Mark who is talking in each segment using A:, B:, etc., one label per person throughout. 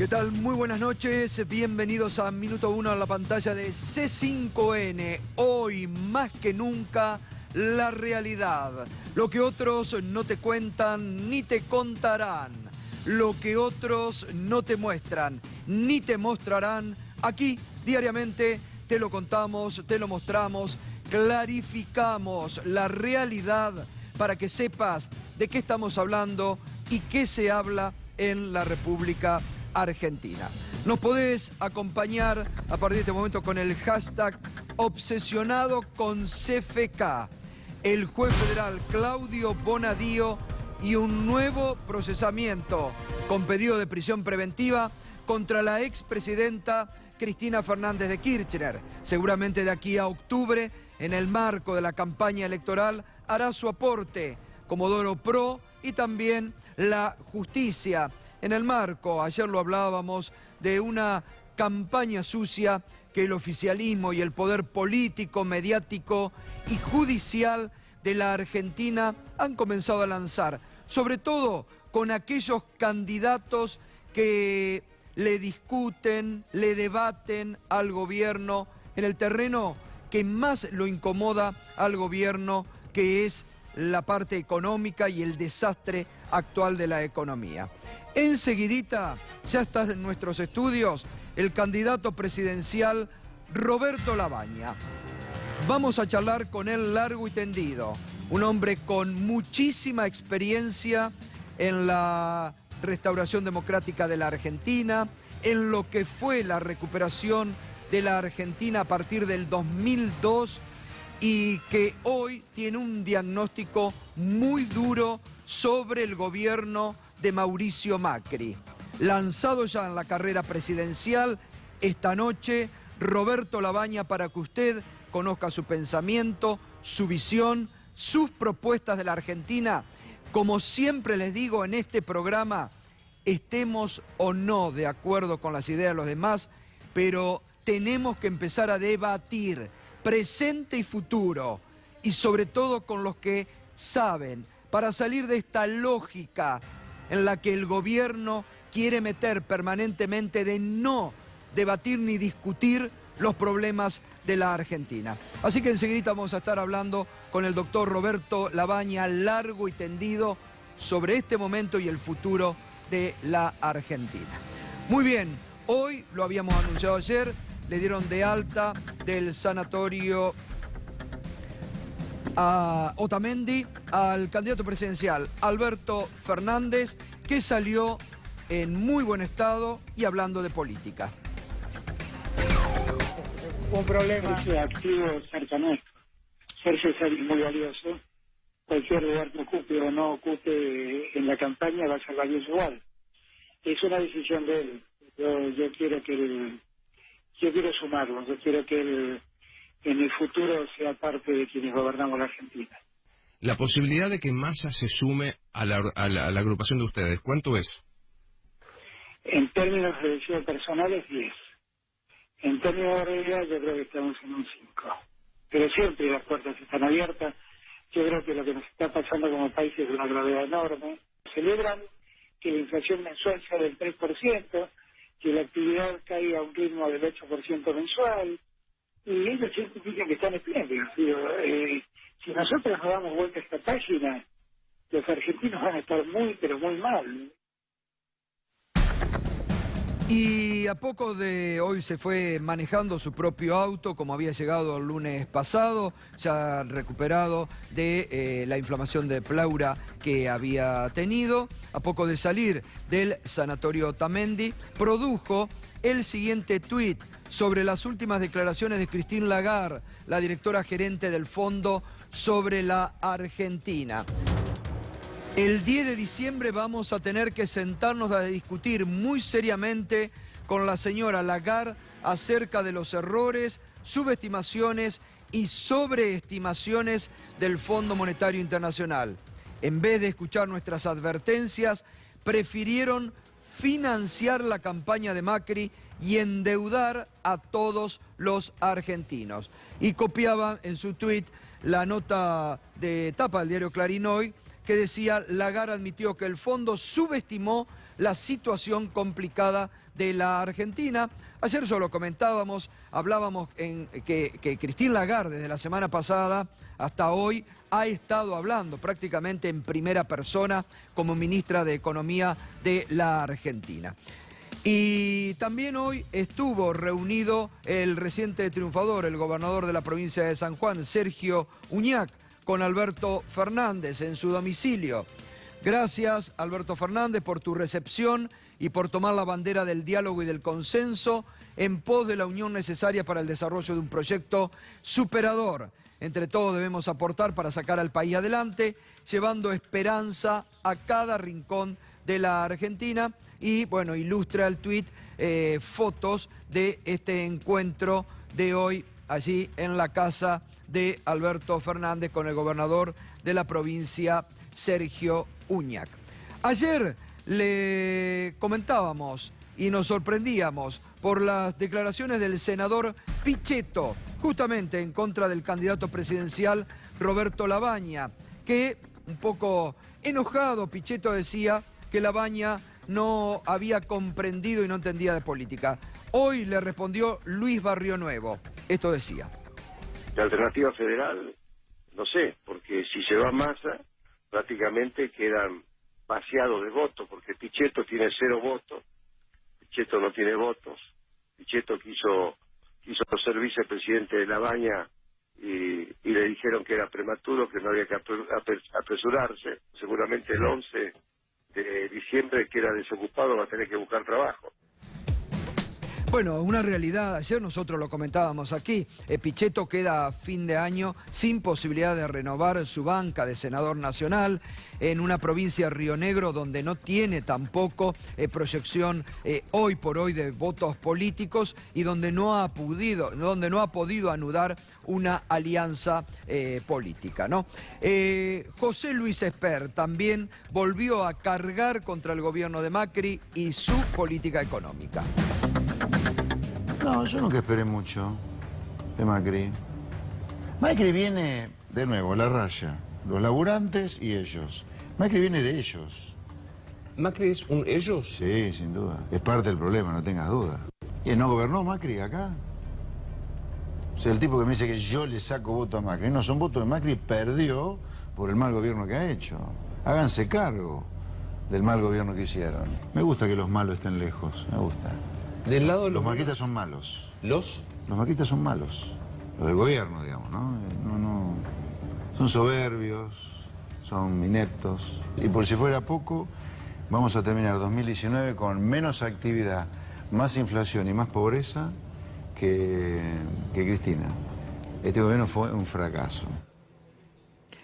A: ¿Qué tal? Muy buenas noches, bienvenidos a Minuto 1 en la pantalla de C5N. Hoy, más que nunca, la realidad. Lo que otros no te cuentan ni te contarán. Lo que otros no te muestran ni te mostrarán. Aquí, diariamente, te lo contamos, te lo mostramos, clarificamos la realidad para que sepas de qué estamos hablando y qué se habla en la República Argentina. Nos podés acompañar a partir de este momento con el hashtag obsesionado con CFK. El juez federal Claudio Bonadío y un nuevo procesamiento con pedido de prisión preventiva contra la expresidenta Cristina Fernández de Kirchner. Seguramente de aquí a octubre, en el marco de la campaña electoral, hará su aporte Comodoro Pro y también la justicia. En el marco, ayer lo hablábamos, de una campaña sucia que el oficialismo y el poder político, mediático y judicial de la Argentina han comenzado a lanzar, sobre todo con aquellos candidatos que le discuten, le debaten al gobierno en el terreno que más lo incomoda al gobierno, que es la parte económica y el desastre actual de la economía. Enseguidita ya está en nuestros estudios el candidato presidencial Roberto Labaña. Vamos a charlar con él largo y tendido. Un hombre con muchísima experiencia en la restauración democrática de la Argentina, en lo que fue la recuperación de la Argentina a partir del 2002 y que hoy tiene un diagnóstico muy duro sobre el gobierno de Mauricio Macri. Lanzado ya en la carrera presidencial, esta noche Roberto Labaña, para que usted conozca su pensamiento, su visión, sus propuestas de la Argentina. Como siempre les digo en este programa, estemos o no de acuerdo con las ideas de los demás, pero tenemos que empezar a debatir presente y futuro, y sobre todo con los que saben, para salir de esta lógica en la que el gobierno quiere meter permanentemente de no debatir ni discutir los problemas de la Argentina. Así que enseguida vamos a estar hablando con el doctor Roberto Labaña, largo y tendido, sobre este momento y el futuro de la Argentina. Muy bien, hoy, lo habíamos anunciado ayer, le dieron de alta del sanatorio a Otamendi al candidato presidencial Alberto Fernández, que salió en muy buen estado y hablando de política.
B: Un problema activo cerca nuestro. Sergio es alguien muy valioso. Cualquier lugar que ocupe o no ocupe en la campaña va a ser valioso igual. Es una decisión de él. Yo quiero que él, yo quiero sumarlo. Yo quiero que él en el futuro sea parte de quienes gobernamos la Argentina.
C: La posibilidad de que Massa se sume a la agrupación de ustedes, ¿cuánto es?
B: En términos de elección personal es 10. En términos de realidad yo creo que estamos en un 5. Pero siempre las puertas están abiertas. Yo creo que lo que nos está pasando como país es de una gravedad enorme. Celebran que la inflación mensual sea del 3%, que la actividad caiga a un ritmo del 8% mensual, y ellos siempre dicen que están espléndidos. Si nosotros nos damos vuelta a esta página, los argentinos van a estar muy, pero muy mal.
A: Y a poco de hoy se fue manejando su propio auto, como había llegado el lunes pasado, ya recuperado de la inflamación de pleura que había tenido. A poco de salir del sanatorio Otamendi, produjo el siguiente tuit sobre las últimas declaraciones de Christine Lagarde, la directora gerente del Fondo sobre la Argentina. El 10 de diciembre vamos a tener que sentarnos a discutir muy seriamente con la señora Lagarde acerca de los errores, subestimaciones y sobreestimaciones del Fondo Monetario Internacional. En vez de escuchar nuestras advertencias, prefirieron financiar la campaña de Macri y endeudar a todos los argentinos. Y copiaba en su tuit la nota de tapa del diario Clarín hoy, que decía: Lagarde admitió que el fondo subestimó la situación complicada de la Argentina. Ayer solo comentábamos, hablábamos que Christine Lagarde desde la semana pasada hasta hoy ha estado hablando prácticamente en primera persona como ministra de Economía de la Argentina. Y también hoy estuvo reunido el reciente triunfador, el gobernador de la provincia de San Juan, Sergio Uñac, con Alberto Fernández en su domicilio. Gracias, Alberto Fernández, por tu recepción y por tomar la bandera del diálogo y del consenso en pos de la unión necesaria para el desarrollo de un proyecto superador. Entre todos debemos aportar para sacar al país adelante, llevando esperanza a cada rincón de la Argentina. Y bueno, ilustra el tuit fotos de este encuentro de hoy allí en la casa de Alberto Fernández con el gobernador de la provincia, Sergio Uñac. Ayer le comentábamos y nos sorprendíamos por las declaraciones del senador Pichetto, justamente en contra del candidato presidencial Roberto Labaña, que un poco enojado Pichetto decía que Labaña no había comprendido y no entendía de política. Hoy le respondió Luis Barrionuevo. Esto decía.
D: La alternativa federal, no sé, porque si se va Massa, prácticamente quedan vaciados de votos, porque Pichetto tiene 0 votos, Pichetto no tiene votos, Pichetto quiso ser vicepresidente de Labaña y le dijeron que era prematuro, que no había que apresurarse. Seguramente el 11 de diciembre queda desocupado, va a tener que buscar trabajo.
A: Bueno, una realidad, ayer nosotros lo comentábamos aquí, Pichetto queda a fin de año sin posibilidad de renovar su banca de senador nacional en una provincia, Río Negro, donde no tiene tampoco proyección hoy por hoy de votos políticos y donde no ha podido anudar una alianza política, ¿no? José Luis Esper también volvió a cargar contra el gobierno de Macri y su política económica.
E: No, yo nunca esperé mucho de Macri. Macri viene, de nuevo, la raya, los laburantes y ellos. Macri viene de ellos.
C: ¿Macri es un ellos?
E: Sí, sin duda. Es parte del problema, no tengas duda. ¿Y no gobernó Macri acá? O sea, el tipo que me dice que yo le saco voto a Macri. No, son votos de Macri, perdió por el mal gobierno que ha hecho. Háganse cargo del mal gobierno que hicieron. Me gusta que los malos estén lejos, me gusta.
C: Del lado de
E: los maquistas son malos.
C: ¿Los?
E: Los maquistas son malos. Los del gobierno, digamos, ¿no? Son soberbios, son ineptos. Y por si fuera poco, vamos a terminar 2019 con menos actividad, más inflación y más pobreza que Cristina. Este gobierno fue un fracaso.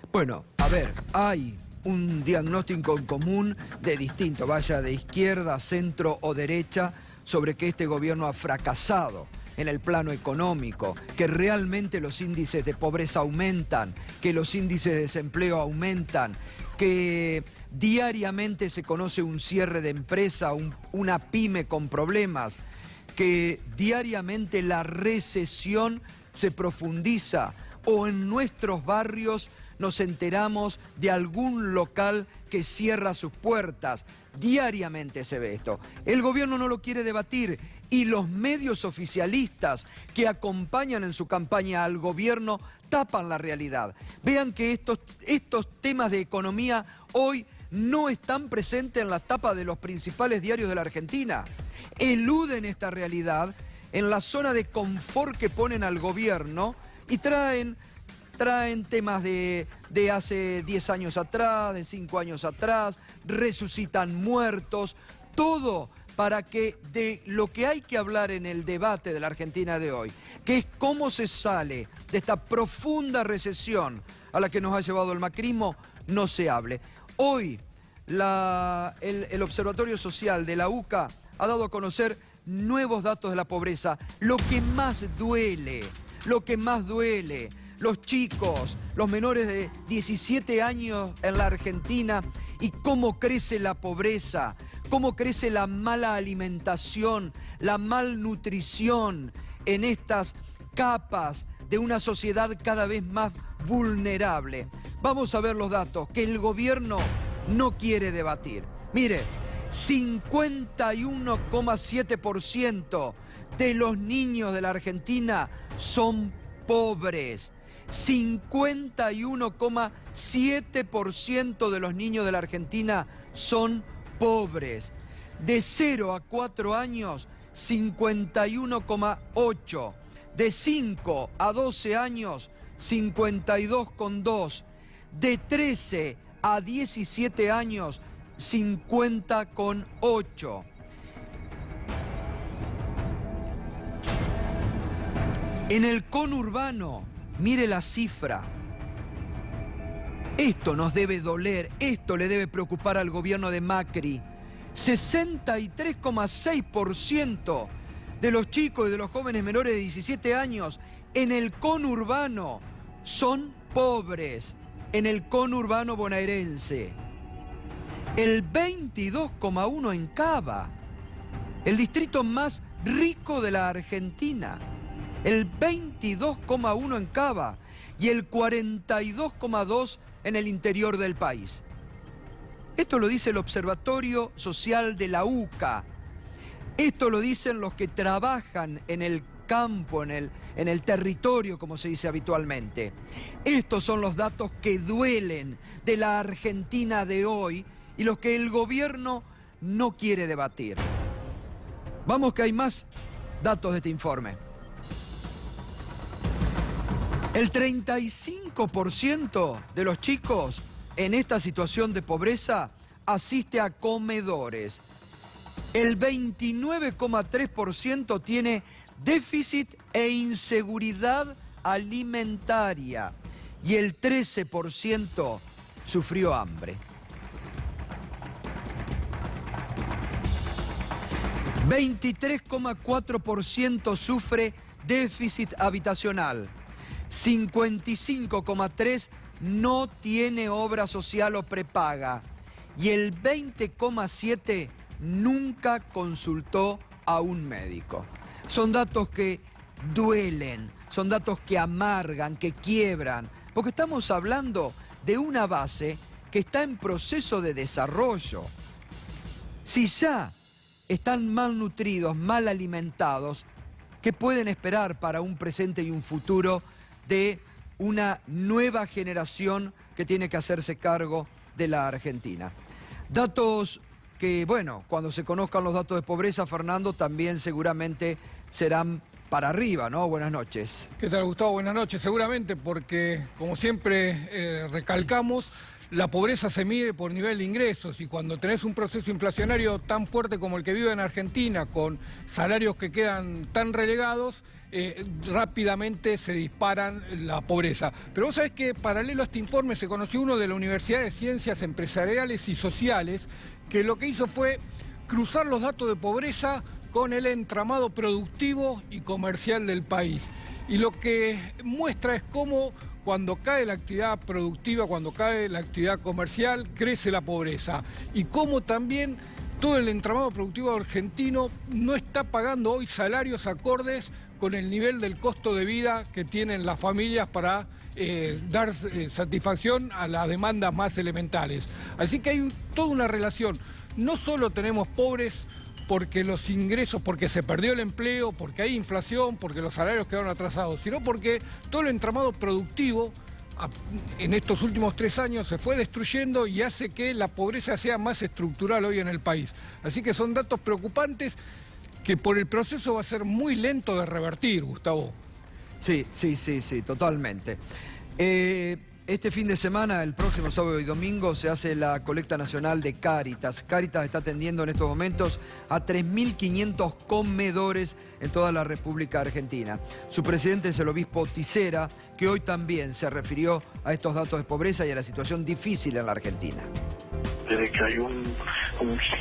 A: Bueno, a ver, hay un diagnóstico en común de distinto, vaya de izquierda, centro o derecha, sobre que este gobierno ha fracasado en el plano económico, que realmente los índices de pobreza aumentan, que los índices de desempleo aumentan, que diariamente se conoce un cierre de empresa, una pyme con problemas, que diariamente la recesión se profundiza o en nuestros barrios nos enteramos de algún local que cierra sus puertas. Diariamente se ve esto. El gobierno no lo quiere debatir y los medios oficialistas que acompañan en su campaña al gobierno tapan la realidad. Vean que estos temas de economía hoy no están presentes en la tapa de los principales diarios de la Argentina. Eluden esta realidad en la zona de confort que ponen al gobierno y traen temas de hace 10 años atrás, de 5 años atrás, resucitan muertos, todo para que de lo que hay que hablar en el debate de la Argentina de hoy, que es cómo se sale de esta profunda recesión a la que nos ha llevado el macrismo, no se hable. Hoy el Observatorio Social de la UCA ha dado a conocer nuevos datos de la pobreza. Lo que más duele, los chicos, los menores de 17 años en la Argentina y cómo crece la pobreza, cómo crece la mala alimentación, la malnutrición en estas capas de una sociedad cada vez más vulnerable. Vamos a ver los datos que el gobierno no quiere debatir. Mire, 51,7% de los niños de la Argentina son pobres. 51,7% de los niños de la Argentina son pobres. De 0 a 4 años, 51,8%. De 5 a 12 años, 52,2%. De 13 a 17 años, 50,8%. En el conurbano, mire la cifra. Esto nos debe doler, esto le debe preocupar al gobierno de Macri. 63,6% de los chicos y de los jóvenes menores de 17 años en el conurbano son pobres, en el conurbano bonaerense. El 22,1% en Cava, el distrito más rico de la Argentina. El 22,1% en Cava y el 42,2% en el interior del país. Esto lo dice el Observatorio Social de la UCA. Esto lo dicen los que trabajan en el campo, en el territorio, como se dice habitualmente. Estos son los datos que duelen de la Argentina de hoy y los que el gobierno no quiere debatir. Vamos que hay más datos de este informe. El 35% de los chicos en esta situación de pobreza asiste a comedores. El 29,3% tiene déficit e inseguridad alimentaria y el 13% sufrió hambre. 23,4% sufre déficit habitacional. 55,3% no tiene obra social o prepaga. Y el 20,7% nunca consultó a un médico. Son datos que duelen, son datos que amargan, que quiebran, porque estamos hablando de una base que está en proceso de desarrollo. Si ya están malnutridos, mal alimentados, ¿qué pueden esperar para un presente y un futuro de una nueva generación que tiene que hacerse cargo de la Argentina? Datos que, bueno, cuando se conozcan los datos de pobreza, Fernando, también seguramente serán para arriba, ¿no? Buenas noches.
F: ¿Qué tal, Gustavo? Buenas noches. Seguramente porque, como siempre recalcamos, la pobreza se mide por nivel de ingresos y cuando tenés un proceso inflacionario tan fuerte como el que vive en Argentina, con salarios que quedan tan relegados, rápidamente se disparan la pobreza. Pero vos sabés que paralelo a este informe se conoció uno de la Universidad de Ciencias Empresariales y Sociales, que lo que hizo fue cruzar los datos de pobreza con el entramado productivo y comercial del país. Y lo que muestra es cómo cuando cae la actividad productiva, cuando cae la actividad comercial, crece la pobreza. Y cómo también todo el entramado productivo argentino no está pagando hoy salarios acordes con el nivel del costo de vida que tienen las familias para dar satisfacción a las demandas más elementales. Así que hay toda una relación. No solo tenemos pobres porque los ingresos, porque se perdió el empleo, porque hay inflación, porque los salarios quedaron atrasados, sino porque todo el entramado productivo en estos últimos 3 años se fue destruyendo y hace que la pobreza sea más estructural hoy en el país. Así que son datos preocupantes que por el proceso va a ser muy lento de revertir, Gustavo.
A: Sí, totalmente. Este fin de semana, el próximo sábado y domingo, se hace la colecta nacional de Cáritas. Cáritas está atendiendo en estos momentos a 3.500 comedores en toda la República Argentina. Su presidente es el obispo Tisera, que hoy también se refirió a estos datos de pobreza y a la situación difícil en la Argentina.
G: Desde que hay un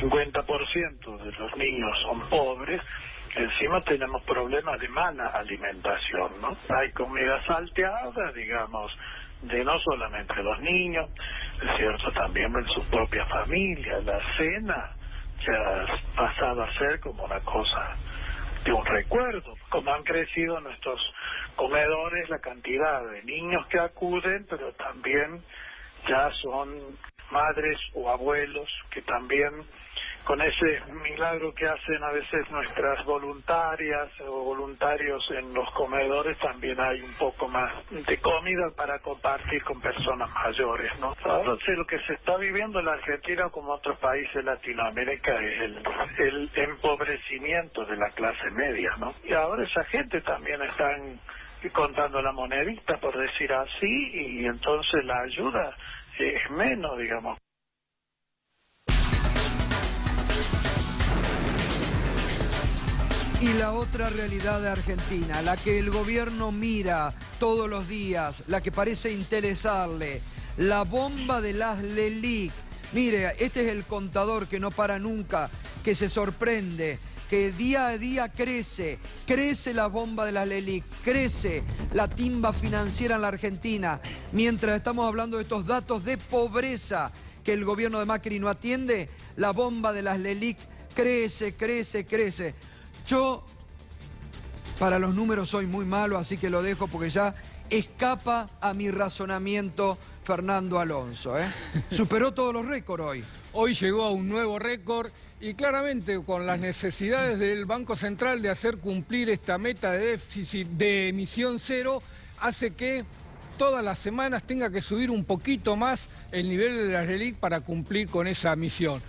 G: 50% de los niños son pobres, encima tenemos problemas de mala alimentación, ¿no? Hay comida salteada, digamos, de no solamente los niños, es cierto, también en sus propias familias. La cena ya ha pasado a ser como una cosa de un recuerdo. Como han crecido nuestros comedores, la cantidad de niños que acuden, pero también ya son madres o abuelos que también con ese milagro que hacen a veces nuestras voluntarias o voluntarios en los comedores, también hay un poco más de comida para compartir con personas mayores, ¿no? Ahora sí, lo que se está viviendo en la Argentina como otros países de Latinoamérica es el empobrecimiento de la clase media, ¿no? Y ahora esa gente también están contando la monedita, por decir así, y entonces la ayuda es menos, digamos.
A: Y la otra realidad de Argentina, la que el gobierno mira todos los días, la que parece interesarle, la bomba de las LELIQ. Mire, este es el contador que no para nunca, que se sorprende, que día a día crece la bomba de las LELIQ, crece la timba financiera en la Argentina. Mientras estamos hablando de estos datos de pobreza que el gobierno de Macri no atiende, la bomba de las LELIQ crece. Yo, para los números soy muy malo, así que lo dejo porque ya escapa a mi razonamiento Fernando Alonso. Superó todos los récords hoy.
F: Hoy llegó a un nuevo récord y claramente con las necesidades del Banco Central de hacer cumplir esta meta de déficit de emisión cero, hace que todas las semanas tenga que subir un poquito más el nivel de las LELIQ para cumplir con esa misión.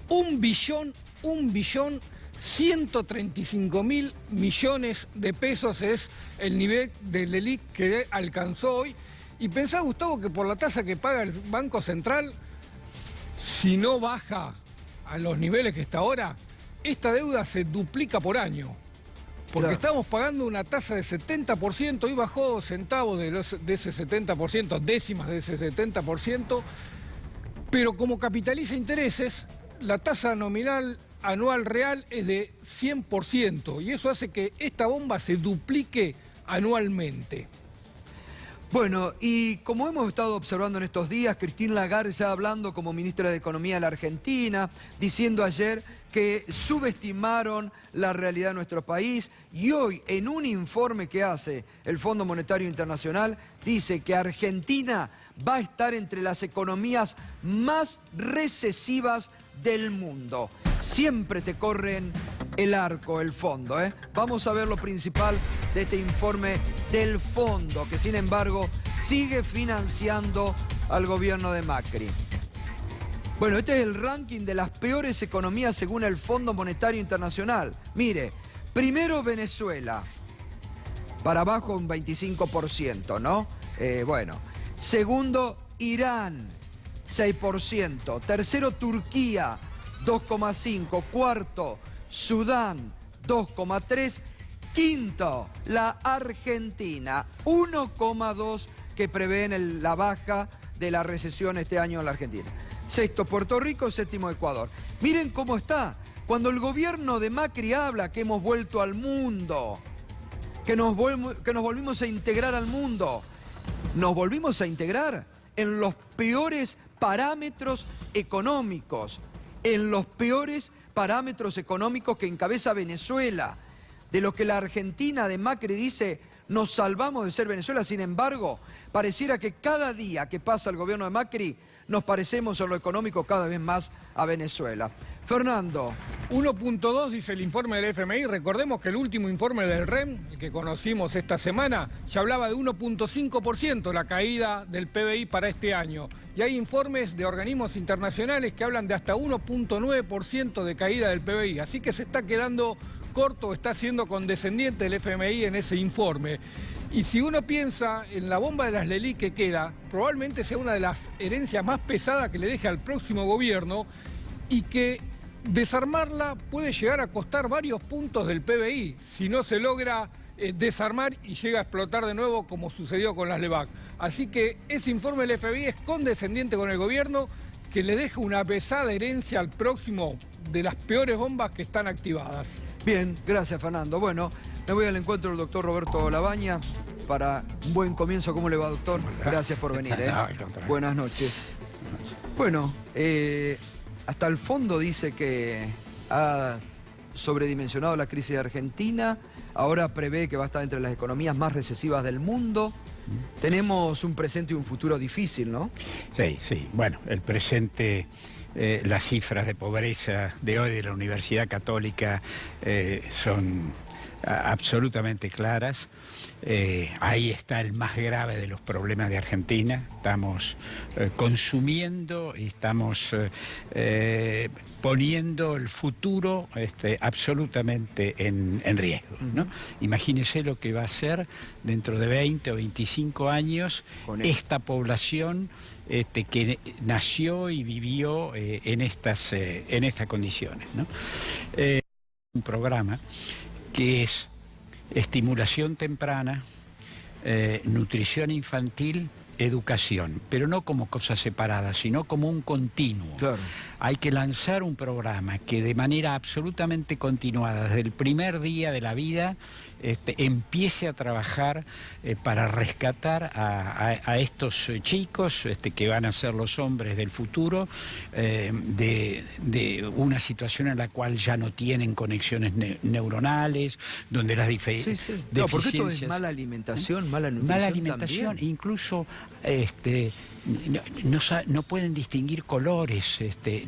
F: 1.135.000 millones de pesos es el nivel de LELIQ que alcanzó hoy. Y pensá, Gustavo, que por la tasa que paga el Banco Central, si no baja a los niveles que está ahora, esta deuda se duplica por año. Porque claro, estamos pagando una tasa de 70%, y bajó centavos de ese 70%, décimas de ese 70%, pero como capitaliza intereses, la tasa nominal anual real es de 100%, y eso hace que esta bomba se duplique anualmente.
A: Bueno, y como hemos estado observando en estos días, Christine Lagarde ya hablando como ministra de Economía de la Argentina, diciendo ayer que subestimaron la realidad de nuestro país, y hoy en un informe que hace el Fondo Monetario Internacional dice que Argentina va a estar entre las economías más recesivas del mundo. Siempre te corren el arco, el fondo, Vamos a ver lo principal de este informe del fondo, que sin embargo sigue financiando al gobierno de Macri. Bueno, este es el ranking de las peores economías según el Fondo Monetario Internacional. Mire, primero Venezuela, para abajo un 25%, ¿no? Bueno, segundo Irán, 6%. Tercero Turquía, 2,5%. Cuarto Sudán, 2,3%. Quinto, la Argentina, 1,2%, que prevén la baja de la recesión este año en la Argentina. Sexto, Puerto Rico. Séptimo, Ecuador. Miren cómo está. Cuando el gobierno de Macri habla que hemos vuelto al mundo, que nos volvimos a integrar al mundo, nos volvimos a integrar en los peores parámetros económicos, en los peores parámetros económicos que encabeza Venezuela. De lo que la Argentina de Macri dice, nos salvamos de ser Venezuela. Sin embargo, pareciera que cada día que pasa el gobierno de Macri, nos parecemos en lo económico cada vez más a Venezuela. Fernando.
F: 1.2 dice el informe del FMI. Recordemos que el último informe del REM, el que conocimos esta semana, ya hablaba de 1.5% la caída del PBI para este año. Y hay informes de organismos internacionales que hablan de hasta 1.9% de caída del PBI. Así que se está quedando corto, está siendo condescendiente el FMI en ese informe. Y si uno piensa en la bomba de las LELIQ que queda, probablemente sea una de las herencias más pesadas que le deje al próximo gobierno, y que desarmarla puede llegar a costar varios puntos del PBI si no se logra desarmar y llega a explotar de nuevo como sucedió con las LEVAC. Así que ese informe del FBI es condescendiente con el gobierno, que le deja una pesada herencia al próximo de las peores bombas que están activadas.
A: Bien, gracias Fernando. Bueno, me voy al encuentro del doctor Roberto Labaña para un buen comienzo. ¿Cómo le va, doctor? Gracias por venir. Buenas noches. Bueno, hasta el fondo dice que ha sobredimensionado la crisis de Argentina, ahora prevé que va a estar entre las economías más recesivas del mundo. Tenemos un presente y un futuro difícil, ¿no?
H: Sí, sí. Bueno, el presente Las cifras de pobreza de hoy de la Universidad Católica son absolutamente claras. Ahí está el más grave de los problemas de Argentina. Estamos consumiendo y estamos poniendo el futuro absolutamente en riesgo, ¿no? Imagínese lo que va a ser dentro de 20 o 25 años esta población que nació y vivió en estas condiciones, ¿no? Un programa que es estimulación temprana, nutrición infantil, educación, pero no como cosas separadas, sino como un continuo.
A: Claro.
H: Hay que lanzar un programa que de manera absolutamente continuada, desde el primer día de la vida, empiece a trabajar para rescatar a estos chicos que van a ser los hombres del futuro, de una situación en la cual ya no tienen conexiones neuronales, donde las deficiencias...
A: No, porque esto es mala alimentación, mala nutrición.
H: Mala alimentación,
A: también.
H: Incluso no pueden distinguir colores.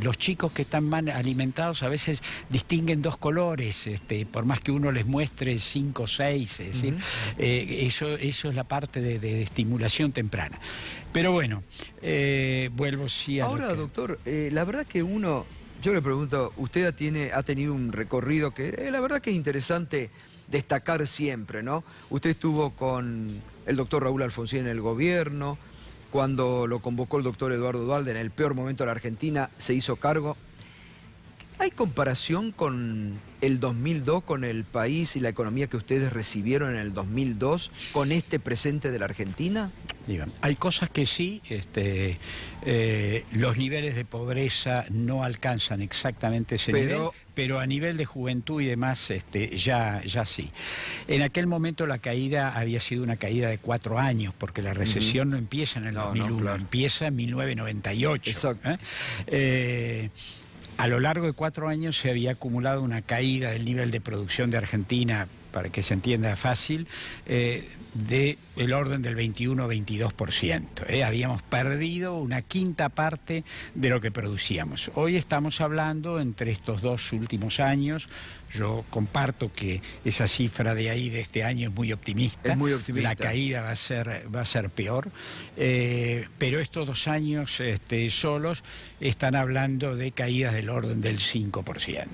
H: Los chicos que están mal alimentados a veces distinguen dos colores, por más que uno les muestre 5 o 6, es decir, eso es la parte de estimulación temprana. Pero bueno, vuelvo sí a
A: Ahora,
H: lo que...
A: doctor, la verdad que yo le pregunto, usted ha tenido un recorrido que la verdad que es interesante destacar siempre, ¿no? Usted estuvo con el doctor Raúl Alfonsín en el gobierno, cuando lo convocó el doctor Eduardo Duhalde en el peor momento de la Argentina, se hizo cargo. ¿Hay comparación con el 2002, con el país y la economía que ustedes recibieron en el 2002, con este presente de la Argentina?
H: Hay cosas que sí, los niveles de pobreza no alcanzan exactamente ese nivel, pero a nivel de juventud y demás ya sí. En aquel momento la caída había sido una caída de 4 años, porque la recesión no empieza en el 2001, claro. Empieza en 1998.
A: Exacto.
H: A lo largo de 4 años se había acumulado una caída del nivel de producción de Argentina, para que se entienda fácil, del orden del 21-22%. Habíamos perdido una quinta parte de lo que producíamos. Hoy estamos hablando, entre estos 2 últimos años, yo comparto que esa cifra de ahí de este año es muy optimista.
A: Es muy optimista.
H: La caída va a ser peor, pero estos 2 años solos están hablando de caídas del orden del 5%.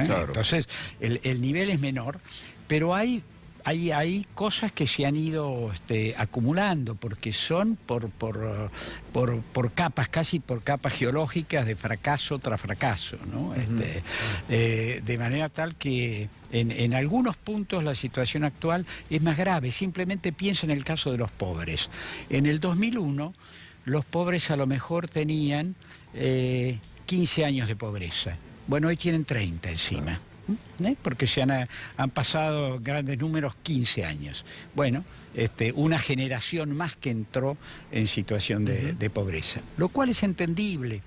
A: Claro.
H: Entonces, el nivel es menor, pero hay cosas que se han ido acumulando, porque son por capas, casi por capas geológicas de fracaso tras fracaso, ¿no? De manera tal que en algunos puntos la situación actual es más grave. Simplemente piensa en el caso de los pobres. En el 2001 los pobres a lo mejor tenían 15 años de pobreza. Bueno, hoy tienen 30 encima. Porque han pasado grandes números 15 años. Bueno, una generación más que entró en situación de pobreza, lo cual es entendible.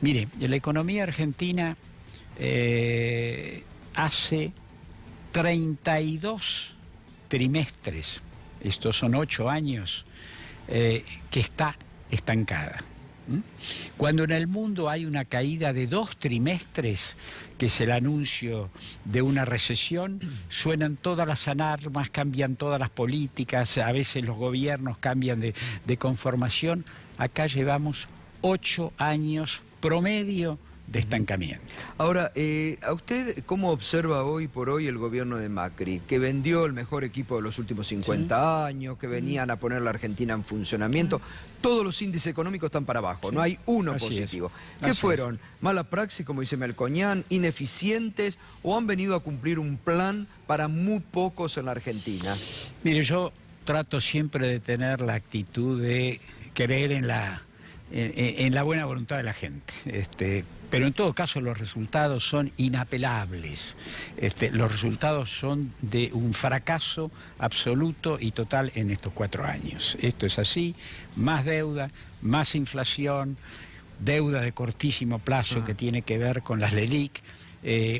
H: Mire, la economía argentina hace 32 trimestres, estos son 8 años, que está estancada. Cuando en el mundo hay una caída de 2 trimestres, que es el anuncio de una recesión, suenan todas las alarmas, cambian todas las políticas, a veces los gobiernos cambian de conformación. Acá llevamos 8 años promedio de estancamiento.
A: Ahora, ¿a usted cómo observa hoy por hoy el gobierno de Macri, que vendió el mejor equipo de los últimos 50 años, que venían a poner la Argentina en funcionamiento? Todos los índices económicos están para abajo, no hay uno positivo. ¿Qué fueron? ¿Mala praxis, como dice Melconian, ineficientes, o han venido a cumplir un plan para muy pocos en la Argentina?
H: Mire, yo trato siempre de tener la actitud de creer en la buena voluntad de la gente. Pero en todo caso los resultados son inapelables. Los resultados son de un fracaso absoluto y total en estos 4 años. Esto es así: más deuda, más inflación, deuda de cortísimo plazo que tiene que ver con las LELIQ,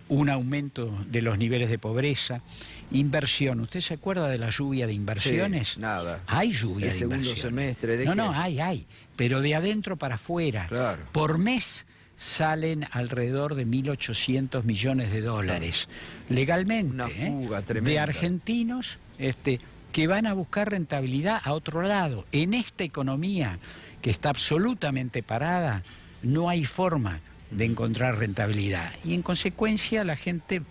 H: un aumento de los niveles de pobreza, inversión. ¿Usted se acuerda de la lluvia de inversiones?
A: Sí, nada.
H: Hay lluvia de inversiones.
A: El segundo semestre.
H: No, hay. Pero de adentro para afuera.
A: Claro.
H: Por mes salen alrededor de 1.800 millones de dólares, legalmente,
A: una fuga tremenda,
H: de argentinos que van a buscar rentabilidad a otro lado. En esta economía que está absolutamente parada, no hay forma de encontrar rentabilidad. Y en consecuencia la gente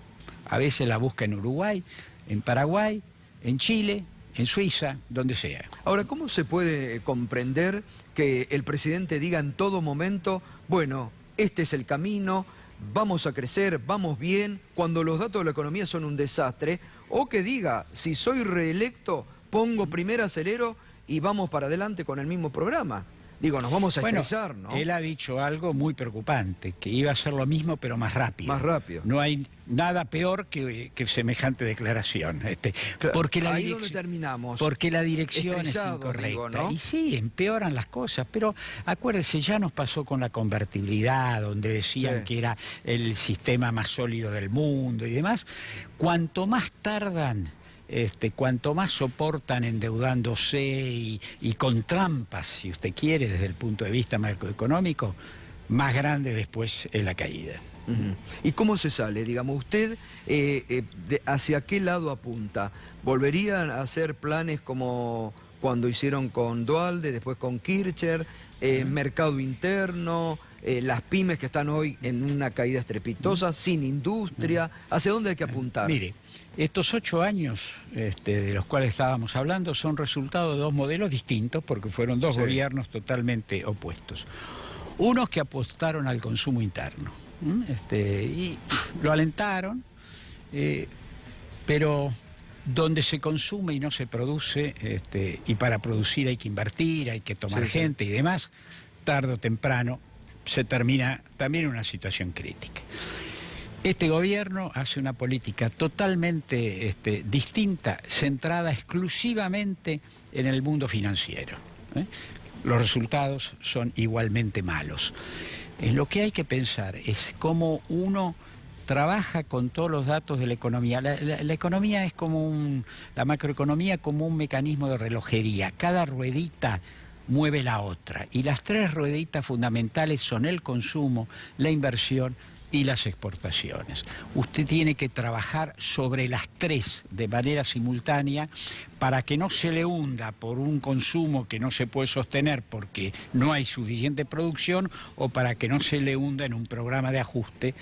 H: a veces la busca en Uruguay, en Paraguay, en Chile, en Suiza, donde sea.
A: Ahora, ¿cómo se puede comprender que el presidente diga en todo momento, bueno, este es el camino, vamos a crecer, vamos bien, cuando los datos de la economía son un desastre, o que diga, si soy reelecto, pongo primer acelero y vamos para adelante con el mismo programa? Digo, nos vamos a estresar, ¿no?
H: Él ha dicho algo muy preocupante, que iba a hacer lo mismo pero más rápido.
A: Más rápido.
H: No hay nada peor que semejante declaración. Porque la
A: ahí donde terminamos.
H: Porque la dirección es incorrecta. Digo, ¿no? Y sí, empeoran las cosas, pero acuérdese, ya nos pasó con la convertibilidad, donde decían que era el sistema más sólido del mundo y demás. Cuanto más tardan, cuanto más soportan endeudándose y con trampas, si usted quiere, desde el punto de vista macroeconómico, más grande después es la caída.
A: ¿Y cómo se sale? Digamos, ¿usted hacia qué lado apunta? ¿Volverían a hacer planes como cuando hicieron con Duhalde, después con Kirchner, mercado interno, las pymes que están hoy en una caída estrepitosa, sin industria? ¿Hacia dónde hay que apuntar?
H: Mire, estos 8 años de los cuales estábamos hablando son resultado de dos modelos distintos, porque fueron dos gobiernos totalmente opuestos. Unos que apostaron al consumo interno, y lo alentaron, pero donde se consume y no se produce, y para producir hay que invertir, hay que tomar gente y demás, tarde o temprano se termina también en una situación crítica. Este gobierno hace una política totalmente distinta, centrada exclusivamente en el mundo financiero. Los resultados son igualmente malos. Lo que hay que pensar es cómo uno trabaja con todos los datos de la economía. La economía es como la macroeconomía como un mecanismo de relojería. Cada ruedita mueve la otra. Y las tres rueditas fundamentales son el consumo, la inversión y las exportaciones. Usted tiene que trabajar sobre las tres de manera simultánea para que no se le hunda por un consumo que no se puede sostener porque no hay suficiente producción, o para que no se le hunda en un programa de ajuste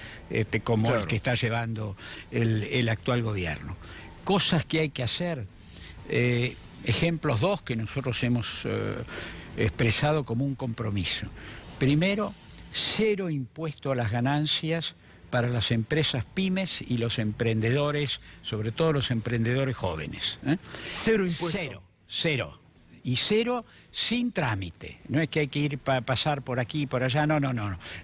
H: como el que está llevando el actual gobierno. Cosas que hay que hacer. Ejemplos dos que nosotros hemos expresado como un compromiso. Primero, 0 impuesto a las ganancias para las empresas pymes y los emprendedores, sobre todo los emprendedores jóvenes.
A: 0 impuesto.
H: 0. Y 0 sin trámite. No es que hay que ir pasar por aquí y por allá, no.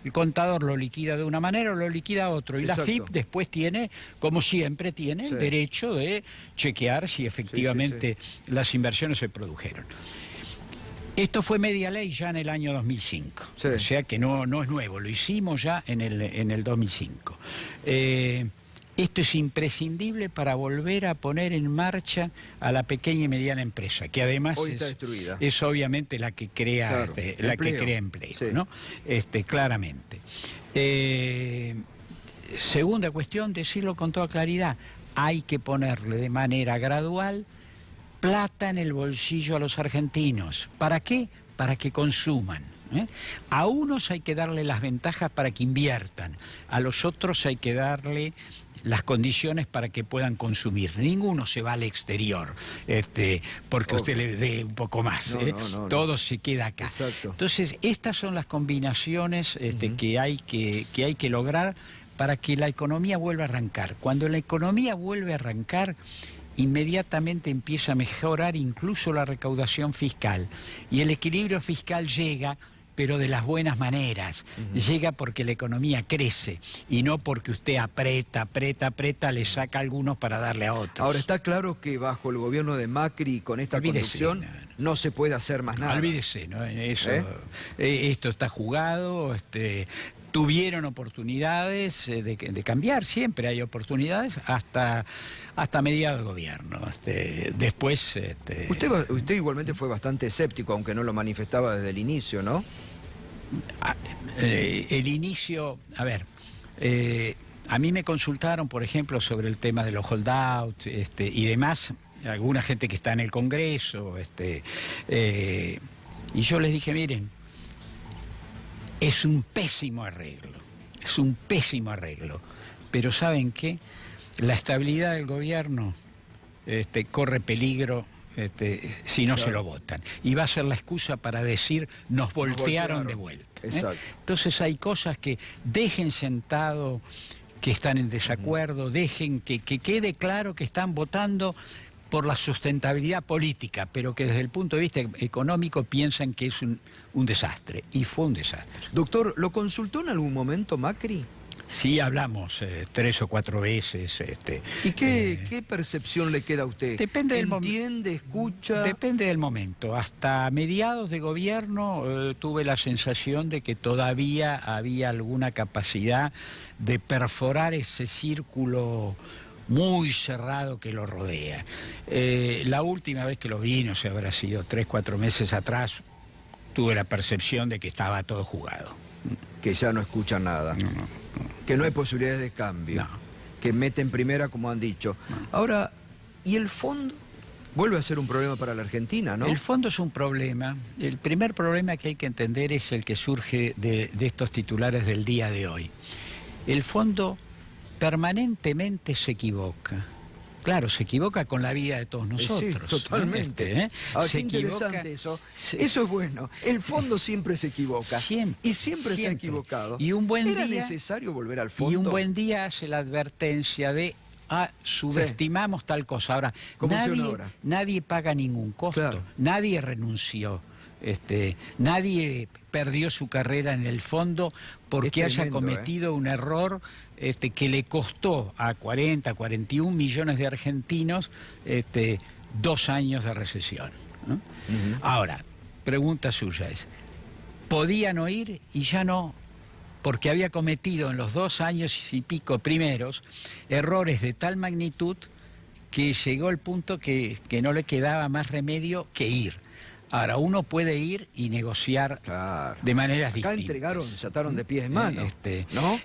H: El contador lo liquida de una manera o lo liquida otro. Y la FIP después tiene, como siempre, tiene el derecho de chequear si efectivamente las inversiones se produjeron. Esto fue media ley ya en el año 2005, o sea que no es nuevo, lo hicimos ya en el 2005. Esto es imprescindible para volver a poner en marcha a la pequeña y mediana empresa, que además es obviamente la que crea, empleo, ¿no? Claramente. Segunda cuestión, decirlo con toda claridad, hay que ponerle de manera gradual plata en el bolsillo a los argentinos. ¿Para qué? Para que consuman. A unos hay que darle las ventajas para que inviertan, a los otros hay que darle las condiciones para que puedan consumir. Ninguno se va al exterior porque usted le dé un poco más. Todo se queda acá. Exacto. Entonces, estas son las combinaciones que hay que lograr para que la economía vuelva a arrancar. Cuando la economía vuelve a arrancar, inmediatamente empieza a mejorar incluso la recaudación fiscal. Y el equilibrio fiscal llega, pero de las buenas maneras. Llega porque la economía crece y no porque usted aprieta, le saca a algunos para darle a otros.
A: Ahora, está claro que bajo el gobierno de Macri, con esta conducción, no se puede hacer más nada.
H: Olvídese, ¿no? Esto está jugado, tuvieron oportunidades de cambiar, siempre hay oportunidades, hasta mediados de gobierno. Después...
A: Usted igualmente fue bastante escéptico, aunque no lo manifestaba desde el inicio, ¿no?
H: El inicio, a ver, a mí me consultaron, por ejemplo, sobre el tema de los holdouts y demás, alguna gente que está en el Congreso, y yo les dije, miren, es un pésimo arreglo, pero ¿saben qué? La estabilidad del gobierno corre peligro si no se lo votan. Y va a ser la excusa para decir, nos voltearon de vuelta.
A: Exacto.
H: Entonces hay cosas que dejen sentado que están en desacuerdo, dejen que quede claro que están votando por la sustentabilidad política, pero que desde el punto de vista económico piensan que es un desastre. Y fue un desastre.
A: Doctor, ¿lo consultó en algún momento Macri?
H: Sí, hablamos 3 o 4 veces.
A: ¿Y qué percepción le queda a usted?
H: Depende del
A: ¿Entiende, escucha?
H: Depende del momento. Hasta mediados de gobierno tuve la sensación de que todavía había alguna capacidad de perforar ese círculo muy cerrado que lo rodea. La última vez que lo vi, no sé, habrá sido 3 o 4 meses atrás, tuve la percepción de que estaba todo jugado.
A: Que ya no escuchan nada.
H: No.
A: Que no hay posibilidades de cambio.
H: No.
A: Que meten primera, como han dicho.
H: No.
A: Ahora, ¿y el fondo? Vuelve a ser un problema para la Argentina, ¿no?
H: El fondo es un problema. El primer problema que hay que entender es el que surge de estos titulares del día de hoy. El fondo permanentemente se equivoca. Claro, se equivoca con la vida de todos nosotros.
A: Sí, totalmente.
H: Ahora,
A: qué interesante eso. Eso es bueno. El fondo siempre se equivoca. Y siempre se ha equivocado.
H: Y un buen
A: ¿Era
H: día,
A: necesario volver al fondo?
H: Y un buen día hace la advertencia de subestimamos tal cosa. Ahora, nadie paga ningún costo.
A: Claro.
H: Nadie renunció. Nadie perdió su carrera en el fondo porque haya cometido un error que le costó a 40, 41 millones de argentinos 2 años de recesión, ¿no? Ahora, pregunta suya es, ¿podían oír y ya no? Porque había cometido en los 2 años y pico primeros errores de tal magnitud que llegó el punto que no le quedaba más remedio que ir. Ahora, uno puede ir y negociar de maneras distintas.
A: Se ataron de pies en mano, ¿no?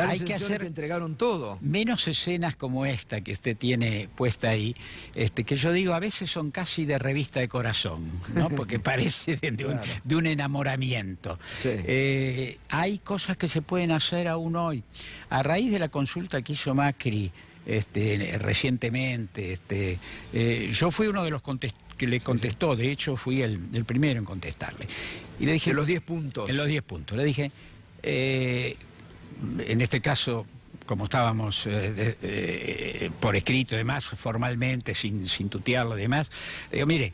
H: Hay que hacer
A: que entregaron todo.
H: Menos escenas como esta que usted tiene puesta ahí, que yo digo a veces son casi de revista de corazón, ¿no? Porque parece de un enamoramiento.
A: Sí.
H: Hay cosas que se pueden hacer aún hoy. A raíz de la consulta que hizo Macri recientemente, yo fui uno de los que le contestó, de hecho fui el primero en contestarle. Y le dije,
A: en los 10 puntos.
H: En los 10 puntos. Le dije, en este caso, como estábamos por escrito y demás, formalmente, sin tutearlo y demás, digo, mire,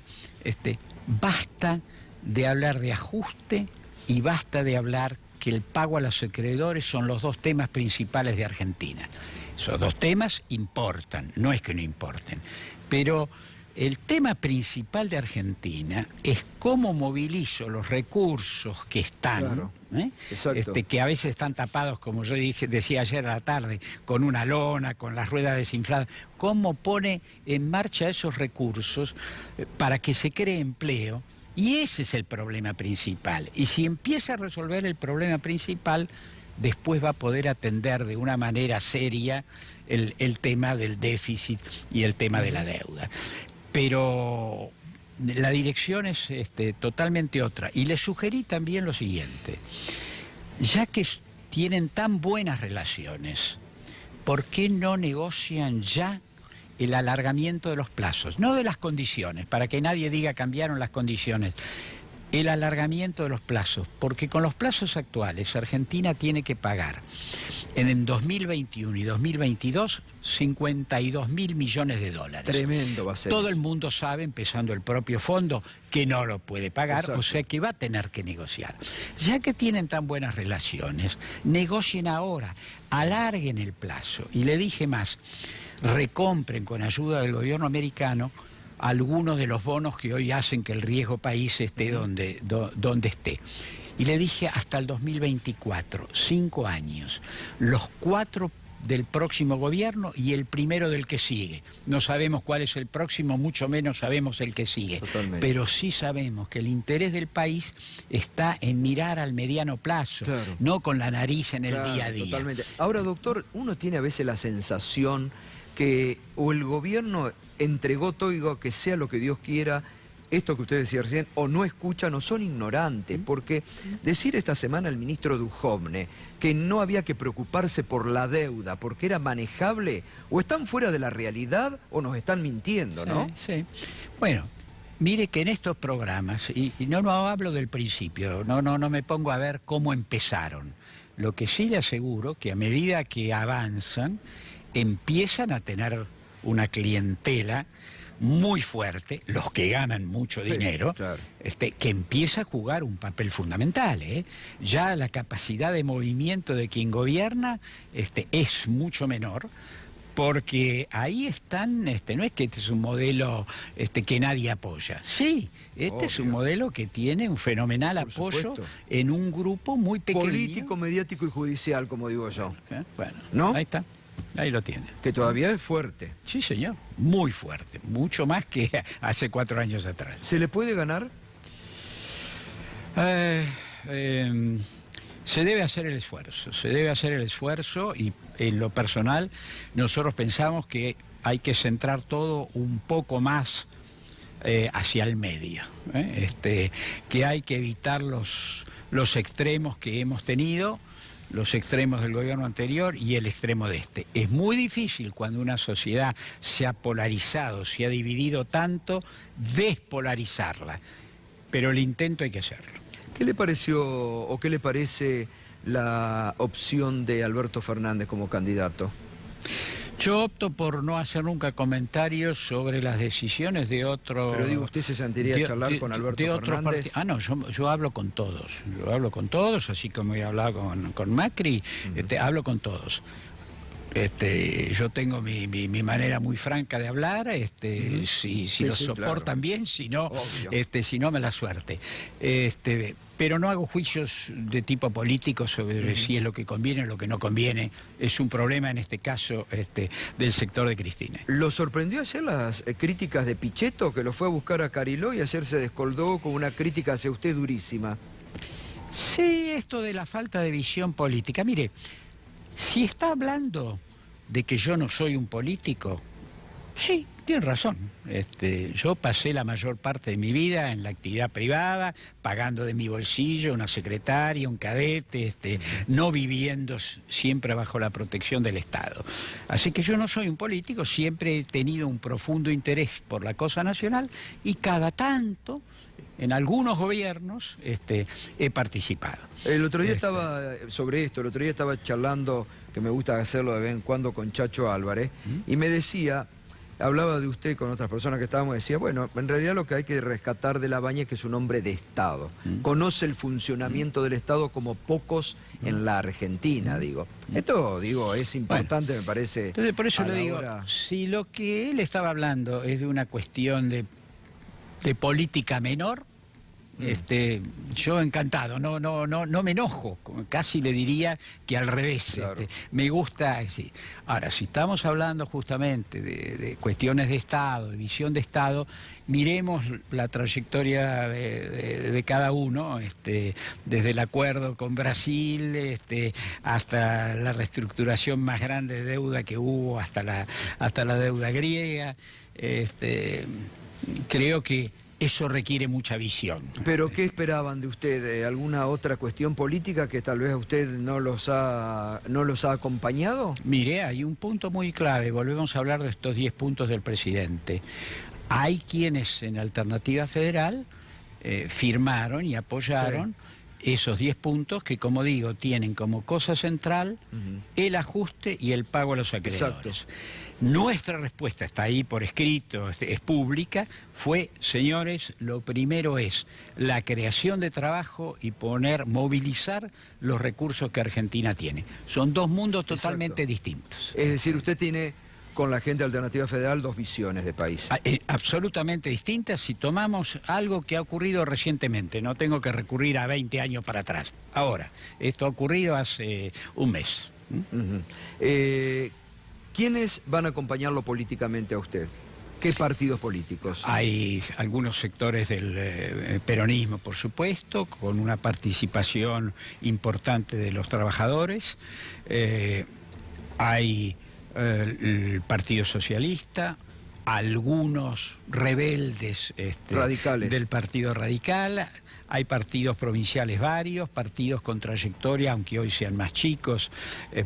H: basta de hablar de ajuste y basta de hablar que el pago a los acreedores son los 2 temas principales de Argentina. Esos 2 temas importan, no es que no importen, pero el tema principal de Argentina es cómo movilizo los recursos que están, que a veces están tapados, como yo decía ayer a la tarde, con una lona, con las ruedas desinfladas, cómo pone en marcha esos recursos para que se cree empleo. Y ese es el problema principal. Y si empieza a resolver el problema principal, después va a poder atender de una manera seria el tema del déficit y el tema de la deuda. Pero la dirección es totalmente otra. Y le sugerí también lo siguiente. Ya que tienen tan buenas relaciones, ¿por qué no negocian ya el alargamiento de los plazos? No de las condiciones, para que nadie diga cambiaron las condiciones. El alargamiento de los plazos, porque con los plazos actuales Argentina tiene que pagar en 2021 y 2022 52.000 millones de dólares.
A: Tremendo va a ser.
H: Todo el mundo sabe, empezando el propio fondo, que no lo puede pagar,
A: Exacto.
H: O sea que va a tener que negociar. Ya que tienen tan buenas relaciones, negocien ahora, alarguen el plazo. Y le dije más, recompren con ayuda del gobierno americano algunos de los bonos que hoy hacen que el riesgo país esté donde esté. Y le dije hasta el 2024, 5 años, los 4 del próximo gobierno y el primero del que sigue. No sabemos cuál es el próximo, mucho menos sabemos el que sigue.
A: Totalmente.
H: Pero sí sabemos que el interés del país está en mirar al mediano plazo,
A: claro,
H: no con la nariz en el
A: claro,
H: día a día.
A: Totalmente. Ahora, doctor, uno tiene a veces la sensación que o el gobierno entregó todo, digo, que sea lo que Dios quiera, esto que usted decía recién, o no escuchan o son ignorantes, porque decir esta semana el ministro Duhovne que no había que preocuparse por la deuda porque era manejable, o están fuera de la realidad o nos están mintiendo, ¿no?
H: Sí. Bueno, mire que en estos programas, y no hablo del principio, no me pongo a ver cómo empezaron. Lo que sí le aseguro que a medida que avanzan, empiezan a tener una clientela muy fuerte, los que ganan mucho dinero,
A: claro,
H: que empieza a jugar un papel fundamental. Ya la capacidad de movimiento de quien gobierna es mucho menor, porque ahí están, no es que este es un modelo que nadie apoya. Sí,
A: Obvio.
H: Es un modelo que tiene un fenomenal
A: Por
H: apoyo
A: supuesto.
H: en un grupo muy pequeño.
A: Político, mediático y judicial, como digo yo.
H: Bueno,
A: ¿No?
H: ahí está. Ahí lo tiene.
A: Que todavía es fuerte.
H: Sí, señor. Muy fuerte. Mucho más que hace 4 años atrás.
A: ¿Se le puede ganar?
H: Se debe hacer el esfuerzo. Se debe hacer el esfuerzo y en lo personal nosotros pensamos que hay que centrar todo un poco más hacia el medio. Que hay que evitar los extremos que hemos tenido, los extremos del gobierno anterior y el extremo de este. Es muy difícil cuando una sociedad se ha polarizado, se ha dividido tanto, despolarizarla. Pero el intento hay que hacerlo.
A: ¿Qué le pareció o qué le parece la opción de Alberto Fernández como candidato?
H: Yo opto por no hacer nunca comentarios sobre las decisiones de otro...
A: Pero digo, ¿usted se sentiría a charlar con Alberto Fernández?
H: No, yo hablo con todos. Yo hablo con todos, así como he hablado con Macri, hablo con todos. Yo tengo mi manera muy franca de hablar, si lo soportan, claro, bien, si no, si no, mala suerte. Pero no hago juicios de tipo político sobre si es lo que conviene o lo que no conviene. Es un problema en este caso del sector de Cristina.
A: ¿Lo sorprendió ayer las críticas de Pichetto, que lo fue a buscar a Cariló y ayer se descoldó con una crítica hacia usted durísima?
H: Sí, esto de la falta de visión política. Mire, si está hablando de que yo no soy un político, sí, tiene razón. Yo pasé la mayor parte de mi vida en la actividad privada, pagando de mi bolsillo una secretaria, un cadete, no viviendo siempre bajo la protección del Estado. Así que yo no soy un político, siempre he tenido un profundo interés por la cosa nacional y cada tanto, en algunos gobiernos, he participado.
A: El otro día estaba, sobre esto, el otro día estaba charlando, que me gusta hacerlo de vez en cuando, con Chacho Álvarez, y me decía, hablaba de usted con otras personas que estábamos, decía, bueno, en realidad lo que hay que rescatar de Labaña es que es un hombre de Estado. Conoce el funcionamiento del Estado como pocos en la Argentina, digo. Esto, digo, es importante, me parece.
H: Entonces, por eso le digo, si lo que él estaba hablando es de una cuestión de política menor, yo encantado, no me enojo, casi le diría que al revés, claro. Me gusta, sí. Ahora, si estamos hablando justamente de cuestiones de Estado, de visión de Estado, miremos la trayectoria de cada uno, desde el acuerdo con Brasil, hasta la reestructuración más grande de deuda que hubo, hasta la deuda griega, creo que eso requiere mucha visión.
A: ¿Pero qué esperaban de usted? ¿Alguna otra cuestión política que tal vez a usted no los ha acompañado?
H: Mire, hay un punto muy clave. Volvemos a hablar de estos 10 puntos del presidente. Hay quienes en Alternativa Federal firmaron y apoyaron esos 10 puntos que, como digo, tienen como cosa central el ajuste y el pago a los acreedores. Exacto. Nuestra respuesta está ahí por escrito, es pública, fue, señores, lo primero es la creación de trabajo y movilizar los recursos que Argentina tiene. Son dos mundos totalmente distintos.
A: Es decir, usted tiene con la gente de Alternativa Federal dos visiones de país.
H: Absolutamente distintas si tomamos algo que ha ocurrido recientemente. No tengo que recurrir a 20 años para atrás. Ahora, esto ha ocurrido hace un mes.
A: ¿Quiénes van a acompañarlo políticamente a usted? ¿Qué partidos políticos?
H: Hay algunos sectores del peronismo, por supuesto, con una participación importante de los trabajadores. Hay el Partido Socialista, algunos rebeldes
A: radicales
H: del Partido Radical. Hay partidos provinciales varios, partidos con trayectoria, aunque hoy sean más chicos,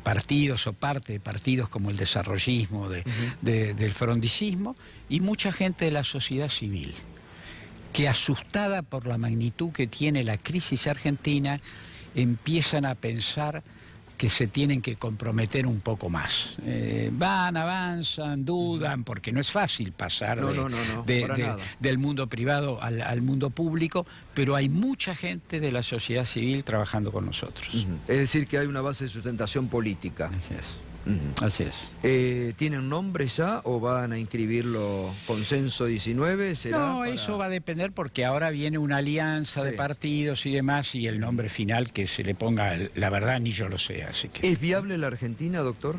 H: partidos o parte de partidos como el desarrollismo, del frondicismo, y mucha gente de la sociedad civil, que asustada por la magnitud que tiene la crisis argentina, empiezan a pensar que se tienen que comprometer un poco más. Avanzan, dudan, porque no es fácil pasar del mundo privado al mundo público, pero hay mucha gente de la sociedad civil trabajando con nosotros.
A: Es decir, que hay una base de sustentación política.
H: Así es. Así es.
A: ¿Tienen nombre ya o van a inscribirlo Consenso 19?
H: No, eso va a depender porque ahora viene una alianza de partidos y demás, y el nombre final que se le ponga, la verdad ni yo lo sé. Así que...
A: ¿Es viable la Argentina, doctor?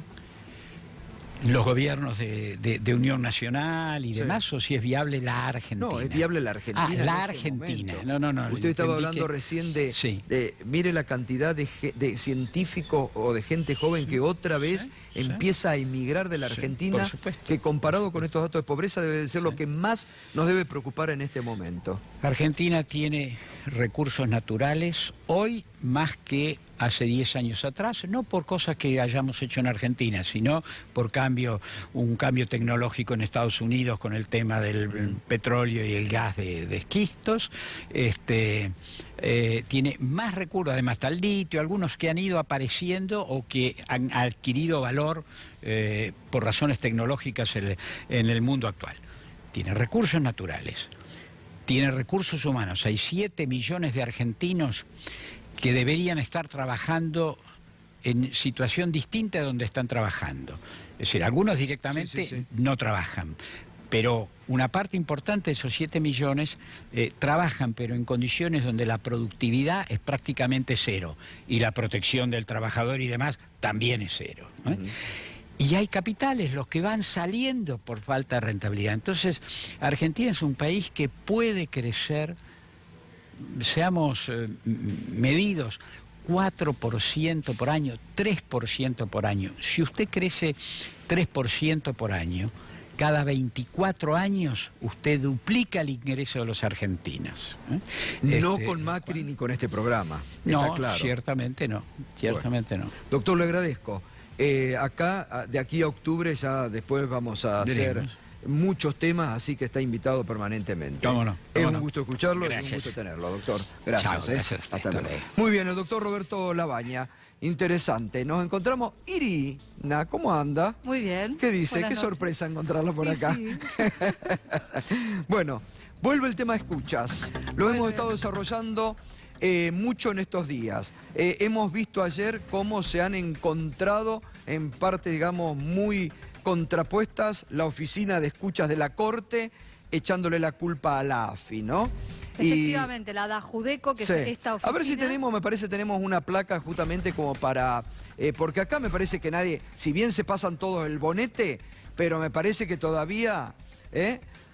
H: Los gobiernos de Unión Nacional y demás, o si es viable la Argentina.
A: No, es viable la Argentina.
H: La Argentina. No.
A: Usted estaba hablando recién de, mire la cantidad de científicos o de gente joven que otra vez empieza a emigrar de la Argentina, que comparado con estos datos de pobreza debe ser lo que más nos debe preocupar en este momento. Argentina
H: tiene recursos naturales hoy más que hace 10 años atrás, no por cosas que hayamos hecho en Argentina, sino por un cambio tecnológico en Estados Unidos con el tema del petróleo y el gas de esquistos. Tiene más recursos, además está el litio, algunos que han ido apareciendo o que han adquirido valor por razones tecnológicas en el mundo actual. Tiene recursos naturales, tiene recursos humanos. Hay 7 millones de argentinos que deberían estar trabajando en situación distinta a donde están trabajando. Es decir, algunos directamente no trabajan, pero una parte importante de esos 7 millones trabajan, pero en condiciones donde la productividad es prácticamente cero y la protección del trabajador y demás también es cero, ¿no? Y hay capitales, los que van saliendo por falta de rentabilidad. Entonces, Argentina es un país que puede crecer, seamos medidos, 4% por año, 3% por año. Si usted crece 3% por año, cada 24 años usted duplica el ingreso de los argentinos.
A: No con Macri ni con este programa.
H: No,
A: claro.
H: Ciertamente no.
A: No. Doctor, le agradezco. Acá, de aquí a octubre, ya después vamos a hacer muchos temas, así que está invitado permanentemente.
H: ¿Cómo no?
A: Es un gusto escucharlo,
H: Gracias.
A: Es un gusto tenerlo, doctor. Gracias.
H: Chao, gracias.
A: Hasta luego. Muy bien, el doctor Roberto Labaña. Interesante. Nos encontramos. Irina, ¿cómo anda?
I: Muy bien.
A: ¿Qué dice?
I: Buenas
A: Qué
I: noches.
A: sorpresa encontrarlo por acá.
I: Sí.
A: Bueno, vuelve el tema de escuchas. Lo hemos estado desarrollando mucho en estos días. Hemos visto ayer cómo se han encontrado en partes, digamos, muy contrapuestas la oficina de escuchas de la Corte, echándole la culpa a la AFI, ¿no?
I: Efectivamente, la da Judeco, que es esta oficina.
A: A ver si tenemos, me parece, tenemos una placa justamente como para... porque acá me parece que nadie, si bien se pasan todos el bonete, pero me parece que todavía...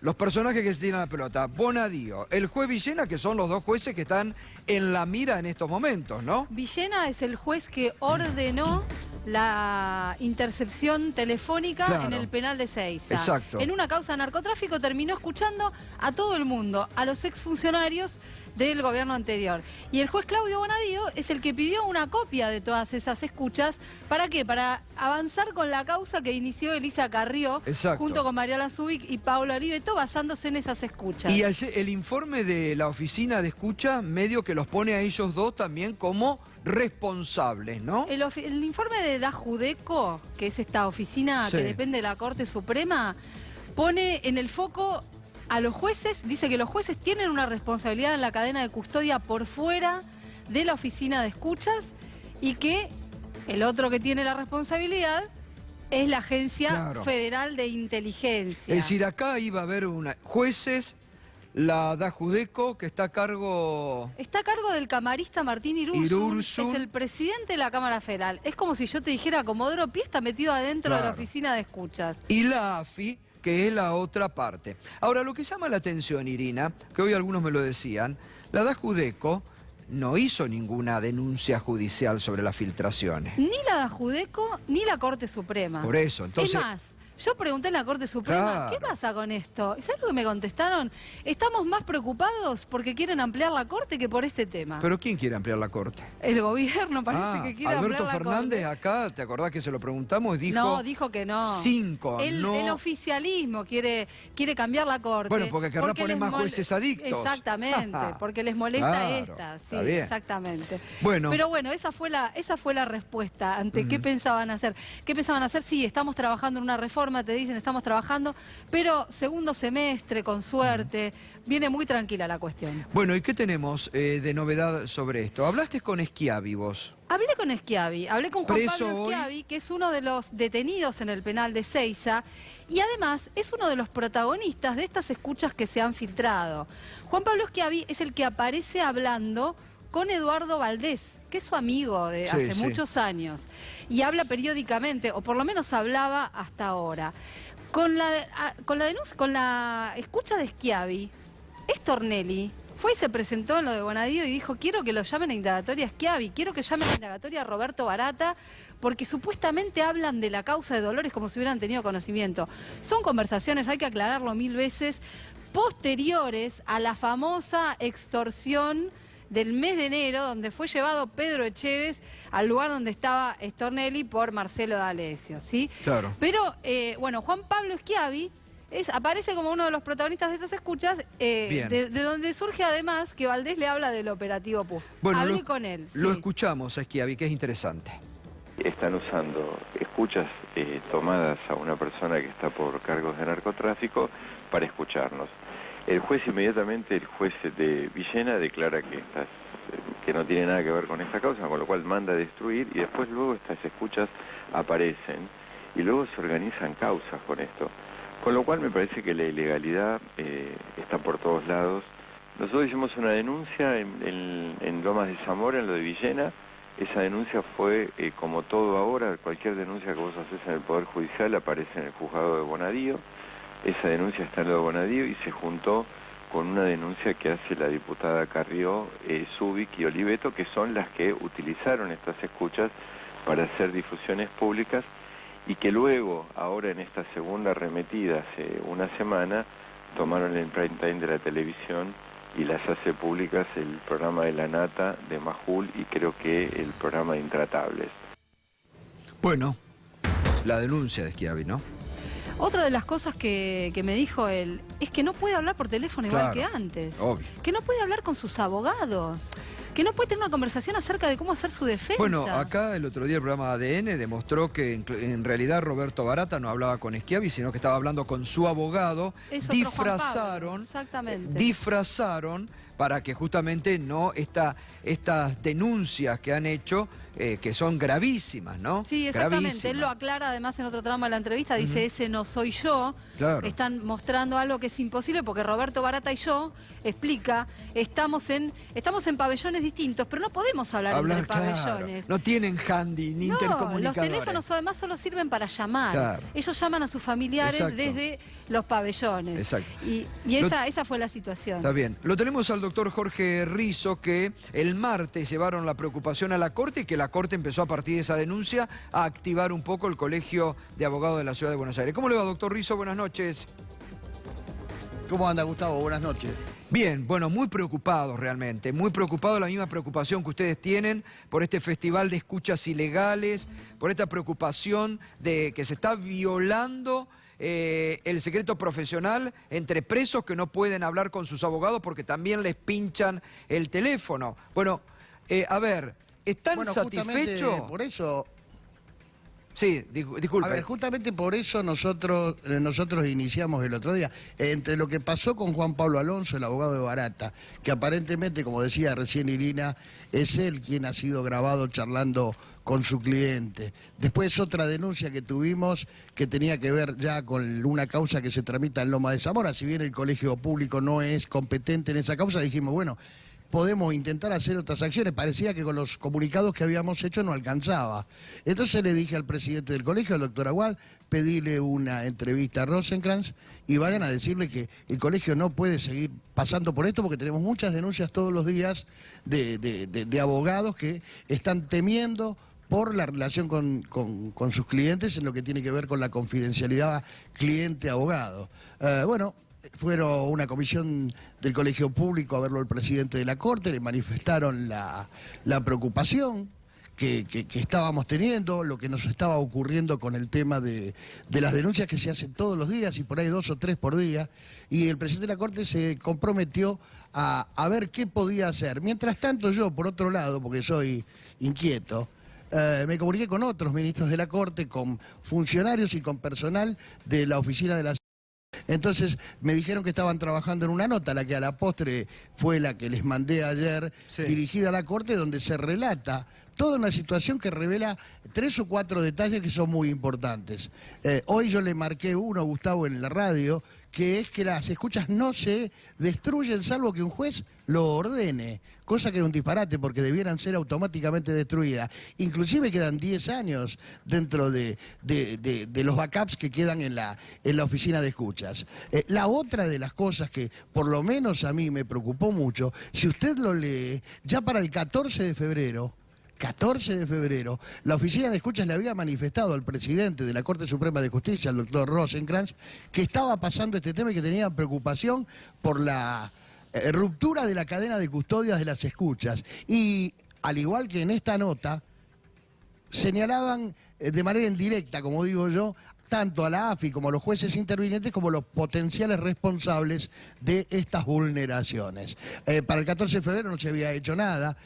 A: los personajes que se tiran la pelota, Bonadío, el juez Villena, que son los dos jueces que están en la mira en estos momentos, ¿no?
I: Villena es el juez que ordenó la intercepción telefónica en el penal de Ezeiza.
A: Exacto.
I: En una causa de narcotráfico terminó escuchando a todo el mundo, a los exfuncionarios del gobierno anterior. Y el juez Claudio Bonadío es el que pidió una copia de todas esas escuchas. ¿Para qué? Para avanzar con la causa que inició Elisa Carrió, junto con Mariana Zubik y Paula Oliveto, basándose en esas escuchas.
A: Y el informe de la oficina de escucha medio que los pone a ellos dos también como responsables, ¿no?
I: El informe de Da Judeco, que es esta oficina que depende de la Corte Suprema, pone en el foco a los jueces, dice que los jueces tienen una responsabilidad en la cadena de custodia por fuera de la oficina de escuchas y que el otro que tiene la responsabilidad es la Agencia Federal de Inteligencia.
A: Es decir, acá iba a haber jueces la da Judeco, que está a cargo...
I: Está a cargo del camarista Martín Irursun, es el presidente de la Cámara Federal. Es como si yo te dijera, Comodoro Pi está metido adentro de la oficina de escuchas.
A: Y la AFI, que es la otra parte. Ahora, lo que llama la atención, Irina, que hoy algunos me lo decían, la da Judeco no hizo ninguna denuncia judicial sobre las filtraciones.
I: Ni la da Judeco, ni la Corte Suprema.
A: Por eso, entonces...
I: Es más, yo pregunté en la Corte Suprema,
A: Claro.
I: ¿qué pasa con esto? ¿Y sabes lo que me contestaron? Estamos más preocupados porque quieren ampliar la Corte que por este tema.
A: ¿Pero quién quiere ampliar la Corte?
I: El gobierno parece que quiere
A: Alberto
I: ampliar la
A: Fernández
I: Corte.
A: acá, ¿te acordás que se lo preguntamos? Dijo,
I: No, dijo que no.
A: 5, no...
I: El oficialismo quiere cambiar la Corte.
A: Bueno, porque querrá poner
I: les
A: más jueces adictos.
I: Exactamente, porque les molesta
A: Claro,
I: esta. Sí,
A: está bien.
I: exactamente.
A: Bueno.
I: Pero bueno, esa fue la respuesta ante qué pensaban hacer. ¿Qué pensaban hacer? Sí, estamos trabajando en una reforma, te dicen, estamos trabajando, pero segundo semestre, con suerte, viene muy tranquila la cuestión.
A: Bueno, ¿y qué tenemos de novedad sobre esto? ¿Hablaste con Schiavi vos?
I: Hablé con Schiavi, hablé con Juan
A: Preso
I: Pablo
A: hoy.
I: Schiavi, que es uno de los detenidos en el penal de Seiza, y además es uno de los protagonistas de estas escuchas que se han filtrado. Juan Pablo Schiavi es el que aparece hablando con Eduardo Valdés, que es su amigo de
A: Sí,
I: hace
A: sí.
I: muchos años, y habla periódicamente, o por lo menos hablaba hasta ahora. Con la escucha de Schiavi, Stornelli fue y se presentó en lo de Bonadío y dijo, quiero que lo llamen a indagatoria a Schiavi, quiero que llamen a indagatoria a Roberto Barata, porque supuestamente hablan de la causa de Dolores como si hubieran tenido conocimiento. Son conversaciones, hay que aclararlo 1000 veces, posteriores a la famosa extorsión del mes de enero, donde fue llevado Pedro Echeves al lugar donde estaba Stornelli por Marcelo D'Alessio, ¿sí?
A: Claro.
I: Pero, bueno, Juan Pablo Schiavi aparece como uno de los protagonistas de estas escuchas,
A: Bien.
I: de donde surge además que Valdés le habla del operativo PUF.
A: Bueno,
I: Hablé con él.
A: Lo
I: sí.
A: escuchamos a Schiavi, que es interesante.
J: Están usando escuchas tomadas a una persona que está por cargos de narcotráfico para escucharnos. El juez inmediatamente, el juez de Villena, declara que no tiene nada que ver con esta causa, con lo cual manda a destruir y después luego estas escuchas aparecen y luego se organizan causas con esto. Con lo cual me parece que la ilegalidad está por todos lados. Nosotros hicimos una denuncia en Lomas de Zamora, en lo de Villena. Esa denuncia fue, como todo ahora, cualquier denuncia que vos haces en el Poder Judicial aparece en el juzgado de Bonadío. Esa denuncia está en lo de Bonadío y se juntó con una denuncia que hace la diputada Carrió, Zubik y Oliveto, que son las que utilizaron estas escuchas para hacer difusiones públicas y que luego, ahora en esta segunda arremetida hace una semana, tomaron el prime time de la televisión y las hace públicas el programa de La Nata, de Majul y creo que el programa de Intratables.
A: Bueno, la denuncia de Schiavi, ¿no?
I: Otra de las cosas que me dijo él es que no puede hablar por teléfono igual
A: Claro,
I: que antes.
A: obvio.
I: Que no puede hablar con sus abogados. Que no puede tener una conversación acerca de cómo hacer su defensa.
A: Bueno, acá el otro día el programa ADN demostró que en realidad Roberto Barata no hablaba con Schiavi, sino que estaba hablando con su abogado.
I: Es otro Juan Pablo, exactamente.
A: Disfrazaron para que justamente no estas denuncias que han hecho, que son gravísimas, ¿no?
I: Sí, exactamente.
A: Gravísimas.
I: Él lo aclara además en otro tramo de la entrevista, dice, ese no soy yo.
A: Claro.
I: Están mostrando algo que es imposible porque Roberto Barata y yo, explica, estamos en pabellones distintos, pero no podemos hablar entre
A: claro.
I: pabellones.
A: No tienen handy ni
I: No,
A: intercomunicadores.
I: los teléfonos además solo sirven para llamar.
A: Claro.
I: Ellos llaman a sus familiares
A: Exacto.
I: desde los pabellones.
A: Exacto.
I: Y esa fue la situación.
A: Está bien. Lo tenemos al doctor Jorge Rizzo, que el martes llevaron la preocupación a la Corte y que la Corte empezó a partir de esa denuncia a activar un poco el Colegio de Abogados de la Ciudad de Buenos Aires. ¿Cómo le va, doctor Rizzo? Buenas noches.
K: ¿Cómo anda, Gustavo? Buenas noches.
A: Bien, bueno, muy preocupados realmente, muy preocupados, la misma preocupación que ustedes tienen por este festival de escuchas ilegales, por esta preocupación de que se está violando el secreto profesional entre presos que no pueden hablar con sus abogados porque también les pinchan el teléfono. Bueno, a ver, ¿están satisfechos?
K: Por eso,
A: Sí, disculpe.
K: A ver, justamente por eso nosotros iniciamos el otro día. Entre lo que pasó con Juan Pablo Alonso, el abogado de Barata, que aparentemente, como decía recién Irina, es él quien ha sido grabado charlando con su cliente. Después otra denuncia que tuvimos que tenía que ver ya con una causa que se tramita en Loma de Zamora. Si bien el colegio público no es competente en esa causa, dijimos, bueno, podemos intentar hacer otras acciones. Parecía que con los comunicados que habíamos hecho no alcanzaba. Entonces le dije al presidente del colegio, al doctor Aguad, pedile una entrevista a Rosenkrantz y vayan a decirle que el colegio no puede seguir pasando por esto porque tenemos muchas denuncias todos los días de abogados que están temiendo por la relación con sus clientes en lo que tiene que ver con la confidencialidad cliente-abogado. Bueno, fueron una comisión del colegio público a verlo el presidente de la Corte, le manifestaron la preocupación que estábamos teniendo, lo que nos estaba ocurriendo con el tema de las denuncias que se hacen todos los días y por ahí 2 o 3 por día, y el presidente de la Corte se comprometió a ver qué podía hacer. Mientras tanto yo, por otro lado, porque soy inquieto, me comuniqué con otros ministros de la Corte, con funcionarios y con personal de la oficina de la... Entonces me dijeron que estaban trabajando en una nota, la que a la postre fue la que les mandé ayer, sí, dirigida a la Corte, donde se relata toda una situación que revela 3 o 4 detalles que son muy importantes. Hoy yo le marqué uno a Gustavo en la radio, que es que las escuchas no se destruyen salvo que un juez lo ordene, cosa que es un disparate porque debieran ser automáticamente destruidas. Inclusive quedan 10 años dentro de los backups que quedan en la oficina de escuchas. La otra de las cosas que por lo menos a mí me preocupó mucho, si usted lo lee, ya para el 14 de febrero, la oficina de escuchas le había manifestado al presidente de la Corte Suprema de Justicia, al doctor Rosenkrantz, que estaba pasando este tema y que tenían preocupación por la ruptura de la cadena de custodias de las escuchas. Y al igual que en esta nota, señalaban de manera indirecta, como digo yo, tanto a la AFI como a los jueces intervinientes como los potenciales responsables de estas vulneraciones. Para el 14 de febrero no se había hecho nada,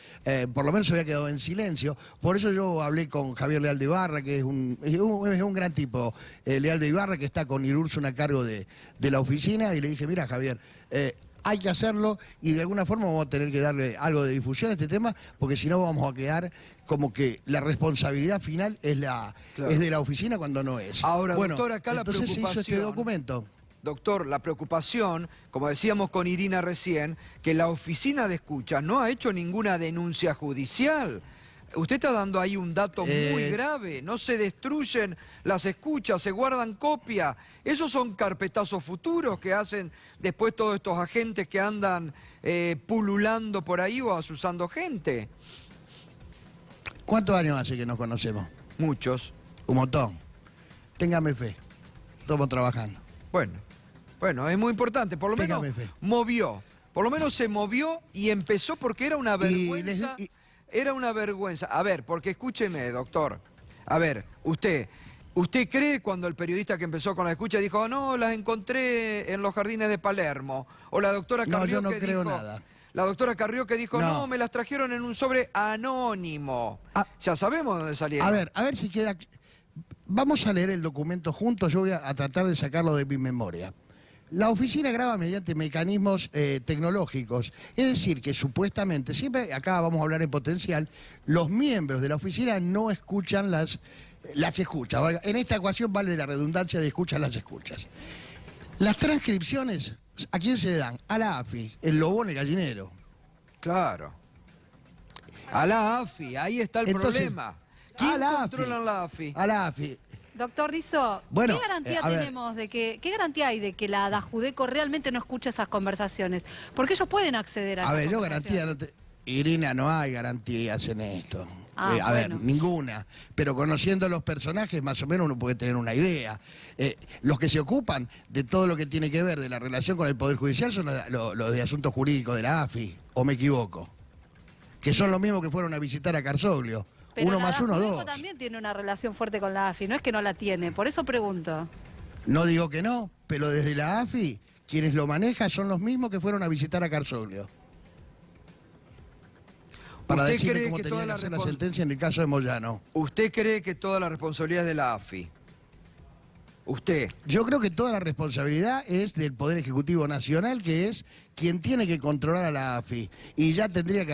K: por lo menos se había quedado en silencio. Por eso yo hablé con Javier Leal de Ibarra, que es un gran tipo, Leal de Ibarra, que está con Irursun a cargo de la oficina, y le dije, mira Javier, hay que hacerlo y de alguna forma vamos a tener que darle algo de difusión a este tema, porque si no vamos a quedar como que la responsabilidad final es de la oficina cuando no es.
A: Ahora,
K: bueno,
A: doctor, acá la preocupación...
K: se hizo este documento.
A: Doctor, la preocupación, como decíamos con Irina recién, que la oficina de escucha no ha hecho ninguna denuncia judicial. Usted está dando ahí un dato muy grave. No se destruyen las escuchas, se guardan copia. Esos son carpetazos futuros que hacen después todos estos agentes que andan pululando por ahí o asusando gente.
K: ¿Cuántos años hace que nos conocemos?
A: Muchos.
K: Un montón. Téngame fe. Estamos trabajando.
A: Bueno, es muy importante. Por lo menos movió. Por lo menos se movió y empezó porque era una vergüenza. Era una vergüenza. A ver, porque escúcheme, doctor. A ver, ¿usted cree cuando el periodista que empezó con la escucha dijo, no, las encontré en los jardines de Palermo? O la doctora Carrió,
K: no, yo no creo nada.
A: La doctora Carrió que dijo, no, me las trajeron en un sobre anónimo. Ya sabemos dónde salieron.
K: A ver si queda... Vamos a leer el documento juntos, yo voy a tratar de sacarlo de mi memoria. La oficina graba mediante mecanismos tecnológicos, es decir, que supuestamente, siempre acá vamos a hablar en potencial, los miembros de la oficina no escuchan las escuchas. En esta ecuación vale la redundancia de escuchar las escuchas. Las transcripciones, ¿a quién se le dan? A la AFI, el lobón, el gallinero.
A: Claro. A la AFI, ahí está el problema. ¿Quién controla la AFI?
K: A la AFI.
I: Doctor Rizzo,
K: bueno,
I: ¿qué garantía tenemos qué garantía hay de que la Dajudeco realmente no escucha esas conversaciones? Porque ellos pueden acceder a esas conversaciones.
K: Yo garantía, Irina, no hay garantías en esto. A ver, ninguna. Pero conociendo a los personajes, más o menos uno puede tener una idea. Los que se ocupan de todo lo que tiene que ver de la relación con el Poder Judicial son los de asuntos jurídicos de la AFI, ¿o me equivoco? Que son los mismos que fueron a visitar a Carsoglio.
I: Pero
K: 1 más 1, 2.
I: También tiene una relación fuerte con la AFI, no es que no la tiene, por eso pregunto.
K: No digo que no, pero desde la AFI, quienes lo manejan son los mismos que fueron a visitar a Carsoglio. para
A: ¿Usted
K: decirle
A: cree
K: cómo
A: que
K: tenía
A: toda
K: que
A: la
K: hacer la sentencia en el caso de Moyano.
A: ¿Usted cree que toda la responsabilidad es de la AFI? ¿Usted?
K: Yo creo que toda la responsabilidad es del Poder Ejecutivo Nacional, que es quien tiene que controlar a la AFI. Y ya tendría que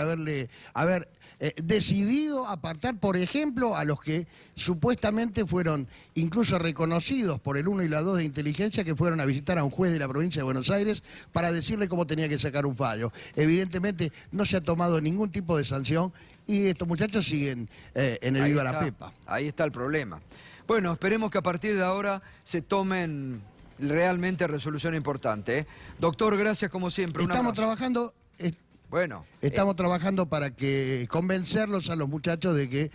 K: haber decidido apartar, por ejemplo, a los que supuestamente fueron incluso reconocidos por el 1 y la 2 de inteligencia, que fueron a visitar a un juez de la provincia de Buenos Aires para decirle cómo tenía que sacar un fallo. Evidentemente no se ha tomado ningún tipo de sanción y estos muchachos siguen en el Viva la Pepa.
A: Ahí está el problema. Bueno, esperemos que a partir de ahora se tomen realmente resolución importante, ¿eh? Doctor, gracias como siempre.
K: Estamos trabajando... Estamos trabajando para que convencerlos a los muchachos de que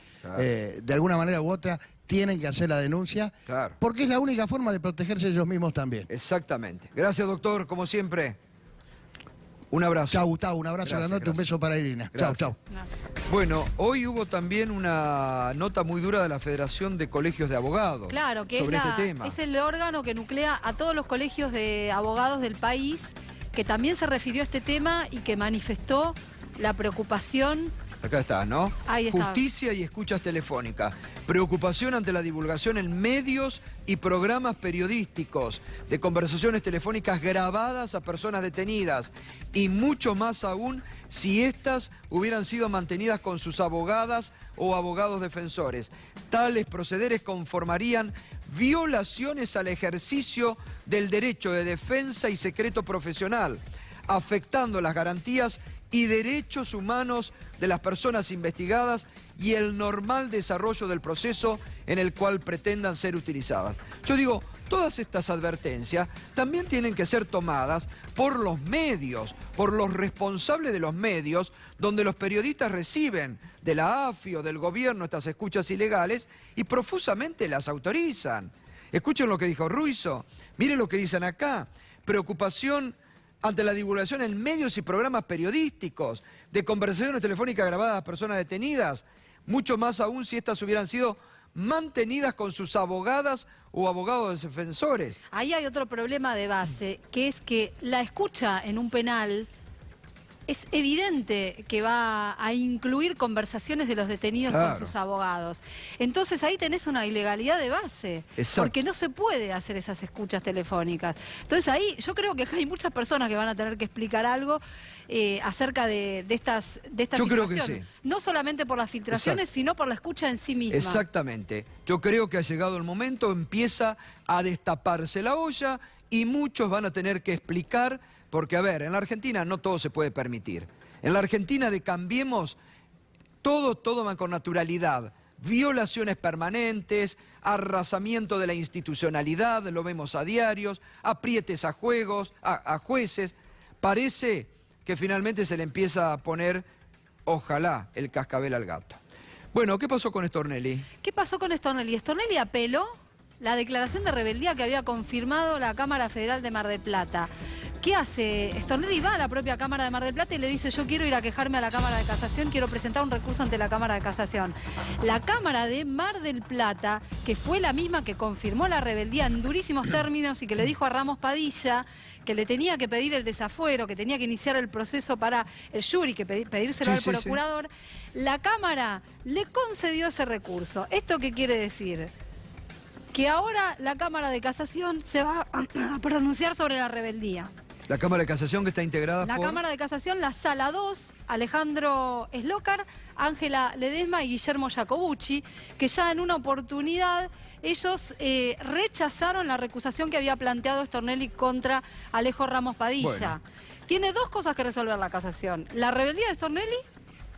K: de alguna manera u otra tienen que hacer la denuncia, porque es la única forma de protegerse ellos mismos también.
A: Exactamente. Gracias, doctor, como siempre. Un abrazo.
K: Chao, Gustavo, un abrazo grandote, un beso para Irina. Chao, chao.
A: Bueno, hoy hubo también una nota muy dura de la Federación de Colegios de Abogados.
I: Claro, que
A: sobre este tema.
I: Es el órgano que nuclea a todos los colegios de abogados del país, que también se refirió a este tema y que manifestó la preocupación.
A: Acá está, ¿no?
I: Ahí está.
A: Justicia y escuchas telefónicas. Preocupación ante la divulgación en medios y programas periodísticos de conversaciones telefónicas grabadas a personas detenidas. Y mucho más aún si éstas hubieran sido mantenidas con sus abogadas o abogados defensores. Tales procederes conformarían violaciones al ejercicio del derecho de defensa y secreto profesional, afectando las garantías y derechos humanos de las personas investigadas y el normal desarrollo del proceso en el cual pretendan ser utilizadas. Yo digo, todas estas advertencias también tienen que ser tomadas por los medios, por los responsables de los medios, donde los periodistas reciben de la AFI o del gobierno estas escuchas ilegales y profusamente las autorizan. Escuchen lo que dijo Ruizo, miren lo que dicen acá, preocupación ante la divulgación en medios y programas periodísticos de conversaciones telefónicas grabadas a personas detenidas, mucho más aún si éstas hubieran sido mantenidas con sus abogadas o abogados defensores.
I: Ahí hay otro problema de base, que es que la escucha en un penal es evidente que va a incluir conversaciones de los detenidos con sus abogados. Entonces ahí tenés una ilegalidad de base, porque no se puede hacer esas escuchas telefónicas. Entonces ahí yo creo que hay muchas personas que van a tener que explicar algo acerca de esta situación.
A: Creo que sí.
I: No solamente por las filtraciones, sino por la escucha en sí misma.
A: Exactamente. Yo creo que ha llegado el momento, empieza a destaparse la olla y muchos van a tener que explicar. Porque, a ver, en la Argentina no todo se puede permitir. En la Argentina de Cambiemos, todo va con naturalidad. Violaciones permanentes, arrasamiento de la institucionalidad, lo vemos a diarios, aprietes a jueces. Parece que finalmente se le empieza a poner, ojalá, el cascabel al gato. Bueno, ¿qué pasó con Stornelli?
I: ¿Qué pasó con Stornelli? Stornelli apeló la declaración de rebeldía que había confirmado la Cámara Federal de Mar del Plata. ¿Qué hace? Stornelli va a la propia Cámara de Mar del Plata y le dice: yo quiero ir a quejarme a la Cámara de Casación, quiero presentar un recurso ante la Cámara de Casación. La Cámara de Mar del Plata, que fue la misma que confirmó la rebeldía en durísimos términos y que le dijo a Ramos Padilla que le tenía que pedir el desafuero, que tenía que iniciar el proceso para el jury, que pedírselo al procurador, la Cámara le concedió ese recurso. ¿Esto qué quiere decir? Que ahora la Cámara de Casación se va a pronunciar sobre la rebeldía.
A: La Cámara de Casación que está integrada por...
I: La Cámara de Casación, la Sala 2, Alejandro Slócar, Ángela Ledesma y Guillermo Jacobucci, que ya en una oportunidad ellos rechazaron la recusación que había planteado Stornelli contra Alejo Ramos Padilla. Bueno. Tiene dos cosas que resolver la Casación: la rebeldía de Stornelli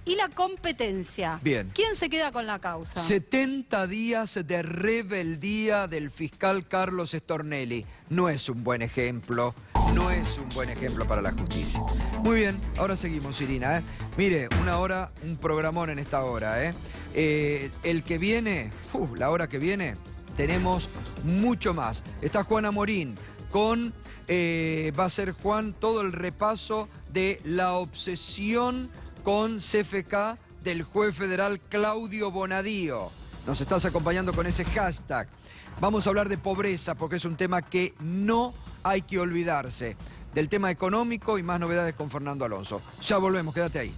I: y la competencia.
A: Bien.
I: ¿Quién se queda con la causa?
A: 70 días de rebeldía del fiscal Carlos Stornelli. No es un buen ejemplo, no es un buen ejemplo para la justicia. Muy bien, ahora seguimos, Irina. Mire, una hora, un programón en esta hora. El que viene, la hora que viene, tenemos mucho más. Está Juana Morín con... va a ser Juan todo el repaso de la obsesión con CFK del juez federal Claudio Bonadío. Nos estás acompañando con ese hashtag. Vamos a hablar de pobreza porque es un tema que no hay que olvidarse. Del tema económico y más novedades con Fernando Alonso. Ya volvemos, quédate ahí.